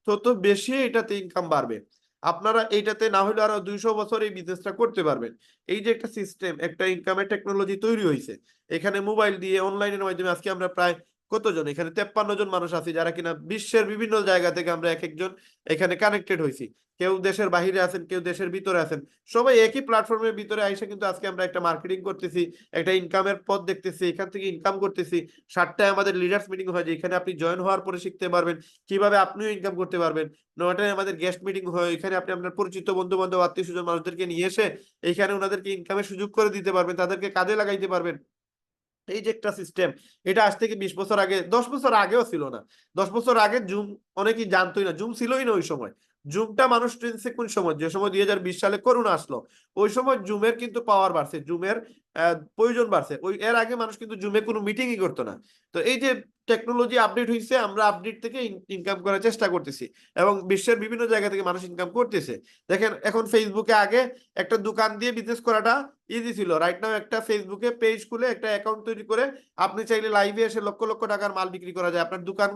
তত বেশি এটাতে ইনকাম বাড়বে। আপনারা এইটাতে না হলে আরো 200 বছর এই বিজনেসটা করতে পারবেন। এই যে একটা সিস্টেম, একটা ইনকামের টেকনোলজি তৈরি হয়েছে এখানে মোবাইল দিয়ে অনলাইনের মাধ্যমে, আজকে আমরা প্রায় কতজন এখানে 53 জন মানুষ আছি যারা কিনা বিশ্বের বিভিন্ন জায়গা থেকে আমরা এক একজন এখানে কানেক্টেড হয়েছি। কেউ দেশের বাহিরে আছেন, কেউ দেশের ভিতরে আছেন, সবাই একই প্ল্যাটফর্মের ভিতরে আইসে কিন্তু আজকে আমরা একটা মার্কেটিং করতেছি, একটা ইনকামের পথ দেখতেছি, এখান থেকে ইনকাম করতেছি। 7টায় আমাদের লিডার্স মিটিং হয়, যে এখানে আপনি জয়েন হওয়ার পরে শিখতে পারবেন কিভাবে আপনিও ইনকাম করতে পারবেন। 9টায় আমাদের গেস্ট মিটিং হয়, এখানে আপনি আপনার পরিচিত বন্ধু বান্ধব আত্মীয় স্বজন মানুষদেরকে নিয়ে এসে এইখানে ওনাদেরকে ইনকামের সুযোগ করে দিতে পারবেন, তাদেরকে কাজে লাগাইতে পারবেন। এই যে একটা সিস্টেম, এটা আজ থেকে 20 বছর আগে, 10 বছর আগেও ছিল না। 10 বছর আগে জুম অনেকেই জানতোই না, জুম ছিলই না ওই সময়। জুমটা মানুষ ট্রেন্ডসে কোন সময়, যে সময় 2020 সালে করোনা আসলো, ওই সময় জুমের কিন্তু পাওয়ার বাড়ছে, জুমের প্রয়োজন বাড়ছে। ওই এর আগে মানুষ কিন্তু জুমে কোনো মিটিংই করতো না। তো এই যে টেকনোলজি আপডেট হয়েছে, আমরা আপডেট থেকে ইনকাম করার চেষ্টা করতেছি এবং বিশ্বের বিভিন্ন জায়গা থেকে মানুষ ইনকাম করতেছে। দেখেন এখন ফেসবুকে আগে একটা দোকান দিয়ে বিজনেস করাটা ইজি ছিল, রাইট নাও একটা ফেসবুকে পেজ খুলে একটা অ্যাকাউন্ট তৈরি করে আপনি চাইলে লাইভে এসে লক্ষ লক্ষ টাকার মাল বিক্রি করা যায়। আপনার দোকান,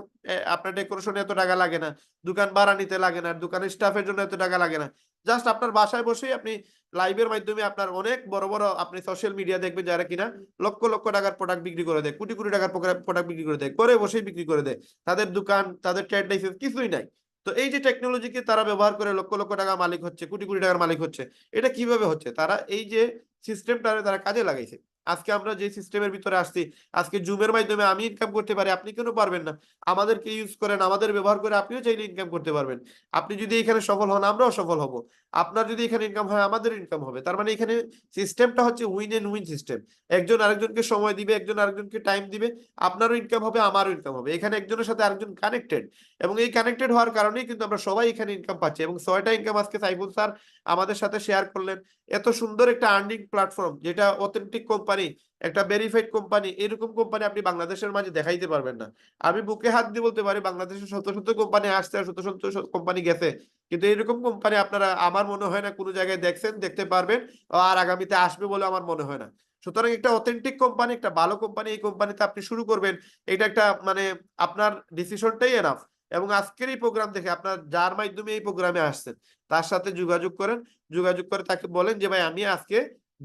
আপনার ডেকোরেশনে এত টাকা লাগে না, দোকান ভাড়া নিতে লাগে না, দোকানের স্টাফের জন্য এত টাকা লাগে না, জাস্ট আপনার বাসায় বসেই আপনি লাইভের মাধ্যমে আপনার অনেক বড় বড় আপনি সোশ্যাল মিডিয়া দেখবেন যারা কিনা লক্ষ লক্ষ টাকার প্রোডাক্ট বিক্রি করে দেয়, কোটি কোটি টাকার প্রোডাক্ট বিক্রি করে দেয়, করে বসেই বিক্রি করে দেয়। তাদের দোকান, তাদের ট্রেড লাইসেন্স কিছুই নাই। তো এই যে টেকনোলজিকে তারা ব্যবহার করে লক্ষ লক্ষ টাকা মালিক হচ্ছে, কোটি কোটি টাকার মালিক হচ্ছে। এটা কিভাবে হচ্ছে? তারা এই যে সিস্টেমটা তারা কাজে লাগাইছে। আজকে আমরা যে সিস্টেমের ভিতরে আসছি, আজকে জুমের মাধ্যমে আমি ইনকাম করতে পারি, আপনি কেন পারবেন না? আমাদেরকে ইউজ করেন, আমাদের ব্যবহার করে আপনিও চাইলে ইনকাম করতে পারবেন। আপনি যদি এখানে সফল হন, আমরাও সফল হব। আপনার যদি এখানে ইনকাম হয়, আমাদের ইনকাম হবে। তার মানে এখানে সিস্টেমটা হচ্ছে উইন এন্ড উইন সিস্টেম। একজন আরেকজনকে সময় দিবে, একজন আরেকজনকে টাইম দিবে, আপনারও ইনকাম হবে, আমারও ইনকাম হবে। এখানে একজনের সাথে আরেকজন কানেক্টেড, এবং এই কানেক্টেড হওয়ার কারণেই কিন্তু আমরা সবাই এখানে ইনকাম পাচ্ছি। এবং 6টা ইনকাম আজকে সাইফুল স্যার আমাদের সাথে শেয়ার করলেন। এত সুন্দর একটা আর্নিং প্ল্যাটফর্ম, যেটা অথেন্টিক কোম্পানি, একটা ভেরিফাইড কোম্পানি, এরকম কোম্পানি আপনি বাংলাদেশের মাঝে দেখাইতে পারবেন না। আমি বুকে হাত দিয়ে বলতে পারি বাংলাদেশের শত শত কোম্পানি আসছে আর শত শত কোম্পানি গেছে, কিন্তু এরকম কোম্পানি আপনারা আমার মনে হয় না কোনো জায়গায় দেখছেন, দেখতে পারবেন, আর আগামীতে আসবে বলে আমার মনে হয় না। সুতরাং একটা অথেন্টিক কোম্পানি, একটা ভালো কোম্পানি, এই কোম্পানিতে আপনি শুরু করবেন, এটা একটা মানে আপনার ডিসিশনটাই এনাফ। এবং আজকের এই প্রোগ্রাম দেখে আপনার যার মাধ্যমে এই প্রোগ্রামে আসছেন তার সাথে যোগাযোগ করেন, যোগাযোগ করে তাকে বলেন যে ভাই আমি আজকে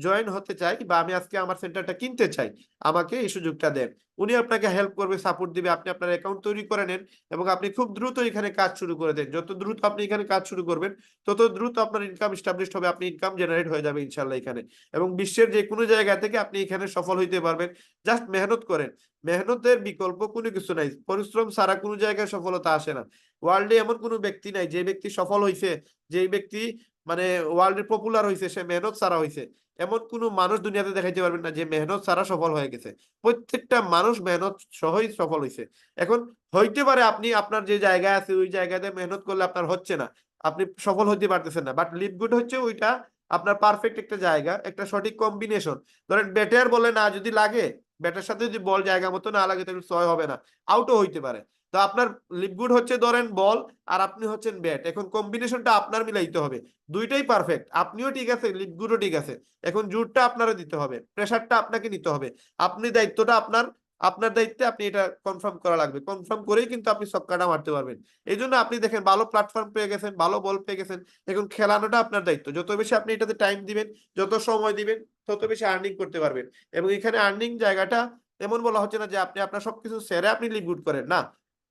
জয়েন হতে চাই বা আমি আজকে আমার সেন্টারটা কিনতে চাই, আমাকে এই সুযোগটা দেন। উনি আপনাকে হেল্প করবে, সাপোর্ট দিবে। আপনি আপনার অ্যাকাউন্ট তৈরি করে নেন এবং আপনি খুব দ্রুত এখানে কাজ শুরু করে দেন। যত দ্রুত আপনি এখানে কাজ শুরু করবেন তত দ্রুত আপনার ইনকাম এস্টাবলিশড হবে, আপনি ইনকাম জেনারেট হয়ে যাবে ইনশাল্লাহ এখানে। এবং বিশ্বের যে কোনো জায়গা থেকে আপনি এখানে সফল হইতে পারবেন। জাস্ট মেহনত করেন, মেহনতের বিকল্প কোনো কিছু নাই, পরিশ্রম ছাড়া কোনো জায়গায় সফলতা আসে না। ওয়ার্ল্ডে এমন কোনো ব্যক্তি নাই যে ব্যক্তি সফল হয়েছে, যে ব্যক্তি মানে ওয়ার্ল্ডে পপুলার হয়েছে সে মেহনত ছাড়া হয়েছে। এমন কোনো মানুষ দুনিয়াতে দেখাইতে পারবেন না যে মেহনত ছাড়া সফল হয়ে গেছে। প্রত্যেকটা মানুষ মেহনত সহই সফল হয়েছে। এখন হইতে পারে আপনি আপনার যে জায়গায় আছে ওই জায়গাতে মেহনত করলে আপনার হচ্ছে না, আপনি সফল হইতে পারতেছেন না, বাট লিভ গুড হচ্ছে ওইটা আপনার পারফেক্ট একটা জায়গা, একটা সঠিক কম্বিনেশন। ধরেন ব্যাটার বলে না যদি লাগে, ব্যাটার সাথে যদি বল জায়গা মতো না লাগে তাহলে ছয় হবে না, আউটও হইতে পারে। তো আপনার লিভ গুড হচ্ছে ধরেন বল আর আপনি হচ্ছেন ব্যাট, এখন কম্বিনেশনটা আপনার মিলাইতে হবে। দুইটাই পারফেক্ট, আপনিও ঠিক আছে, লিভ গুডও ঠিক আছে। এখন জোরটা আপনারও দিতে হবে, প্রেসারটা আপনাকে নিতে হবে। আপনি দায়িত্বটা আপনার, আপনার দায়িত্বে আপনি এটা কনফার্ম করা লাগবে। কনফার্ম করেই কিন্তু আপনি ছক্কাটা মারতে পারবেন। এই জন্য আপনি দেখেন ভালো প্ল্যাটফর্ম পেয়ে গেছেন, ভালো বল পেয়ে গেছেন, এখন খেলানোটা আপনার দায়িত্ব। যত বেশি আপনি এটাতে টাইম দিবেন, যত সময় দিবেন, তত বেশি আর্নিং করতে পারবেন। এবং এখানে আর্নিং জায়গাটা এমন বলা হচ্ছে না যে আপনি আপনার সবকিছু ছেড়ে আপনি লিভ গুড করেন, না,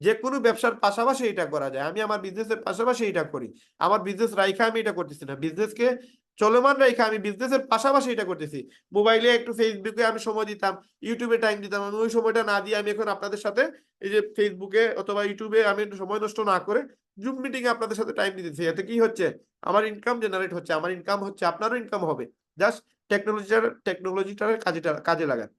যে কোনো ব্যবসার পাশাপাশি এটা করা যায়। আমি আমার বিজনেসের পাশাপাশি এটা করি, আমার বিজনেস রাইখা আমি এটা করতেছি না, বিজনেসকে চলমান রেখে আমি বিজনেসের পাশাপাশি এটা করতেছি। মোবাইলে একটু ফেসবুকে আমি সময় দিতাম, ইউটিউবে টাইম দিতাম, আমি ওই সময়টা না দিয়ে আমি এখন আপনাদের সাথে এই যে ফেসবুকে অথবা ইউটিউবে আমি সময় নষ্ট না করে জুম মিটিং এ আপনাদের সাথে টাইম দিতেছি। এতে কি হচ্ছে, আমার ইনকাম জেনারেট হচ্ছে, আমার ইনকাম হচ্ছে, আপনারও ইনকাম হবে। জাস্ট টেকনোলজিটার কাজে লাগান।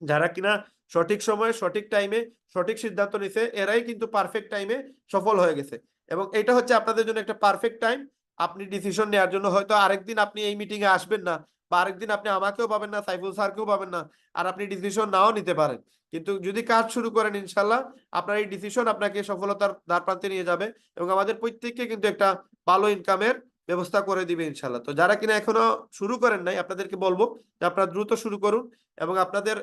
যারা কিনা সঠিক সময়ে সঠিক টাইমে সঠিক সিদ্ধান্ত নিছে এরাই কিন্তু পারফেক্ট টাইমে সফল হয়ে গেছে। এবং এটা হচ্ছে আপনাদের জন্য একটা পারফেক্ট টাইম। আপনি ডিসিশন নেওয়ার জন্য হয়তো আরেকদিন আপনি এই মিটিং এ আসবেন না, বা আরেকদিন আপনি আমাকেও পাবেন না, সাইফুল স্যারকেও পাবেন না, আর আপনি ডিসিশন নাও নিতে পারেন। কিন্তু যদি কাজ শুরু করেন ইনশাল্লাহ আপনার এই ডিসিশন আপনাকে সফলতার দ্বার প্রান্তে নিয়ে যাবে এবং আমাদের প্রত্যেককে কিন্তু একটা ভালো ইনকামের ব্যবস্থা করে দিবে ইনশাল্লাহ। তো যারা কিনা এখনো শুরু করেন নাই আপনাদেরকে বলবো যে আপনারা দ্রুত শুরু করুন এবং আপনাদের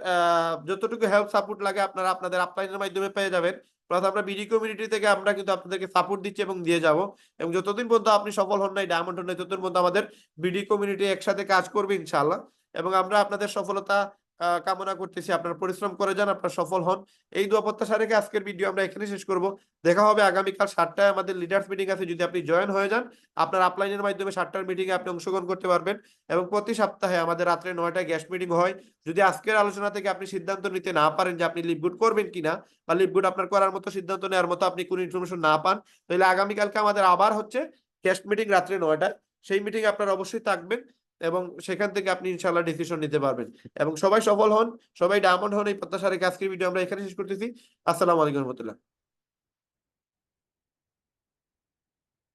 যতটুকু হেল্প সাপোর্ট লাগে আপনারা আপনাদের আপলাইনের মাধ্যমে পেয়ে যাবেন। প্লাস আমরা বিডি কমিউনিটি থেকে আমরা কিন্তু আপনাদেরকে সাপোর্ট দিচ্ছি এবং দিয়ে যাব। এবং যতদিন পর্যন্ত আপনি সফল হন নাই, ডায়মন্ড হন নাই, ততদিন পর্যন্ত আমাদের বিডি কমিউনিটি একসাথে কাজ করবে ইনশাআল্লাহ। এবং আমরা আপনাদের সফলতা কামনা করতেছি, আপনারা পরিশ্রম করে যান, আপনারা সফল হন। এই দোয়া প্রত্যাশা রেখে আজকের ভিডিও আমরা এখানে শেষ করব। দেখা হবে আগামীকাল 7টায়, আমাদের লিডার্স মিটিং আছে। যদি আপনি জয়েন হয়ে যান আপনার আপলাইনের মাধ্যমে 7টার মিটিং এ আপনি অংশগ্রহণ করতে পারবেন। এবং প্রতি সপ্তাহে আমাদের রাত্রে 9টায় গেস্ট মিটিং হয়। যদি আজকের আলোচনা থেকে আপনি সিদ্ধান্ত নিতে না পারেন যে আপনি লিভ গুড করবেন কিনা, বা লিভ গুড আপনার করার মতো সিদ্ধান্ত নেওয়ার মতো আপনি কোনো ইনফরমেশন না পান, তাহলে আগামীকালকে আমাদের আবার হচ্ছে গেস্ট মিটিং রাত্রে 9টায়। সেই মিটিং আপনারা অবশ্যই থাকবেন এবং সেখান থেকে আপনি ইনশাআল্লাহ ডিসিশন নিতে পারবেন। এবং সবাই সফল হন, সবাই ডায়মন্ড হন, এই প্রত্যাশা রেখে আজকের ভিডিও আমরা এখানে শেষ করতেছি। আসসালামু আলাইকুম রহমতুল্লাহ।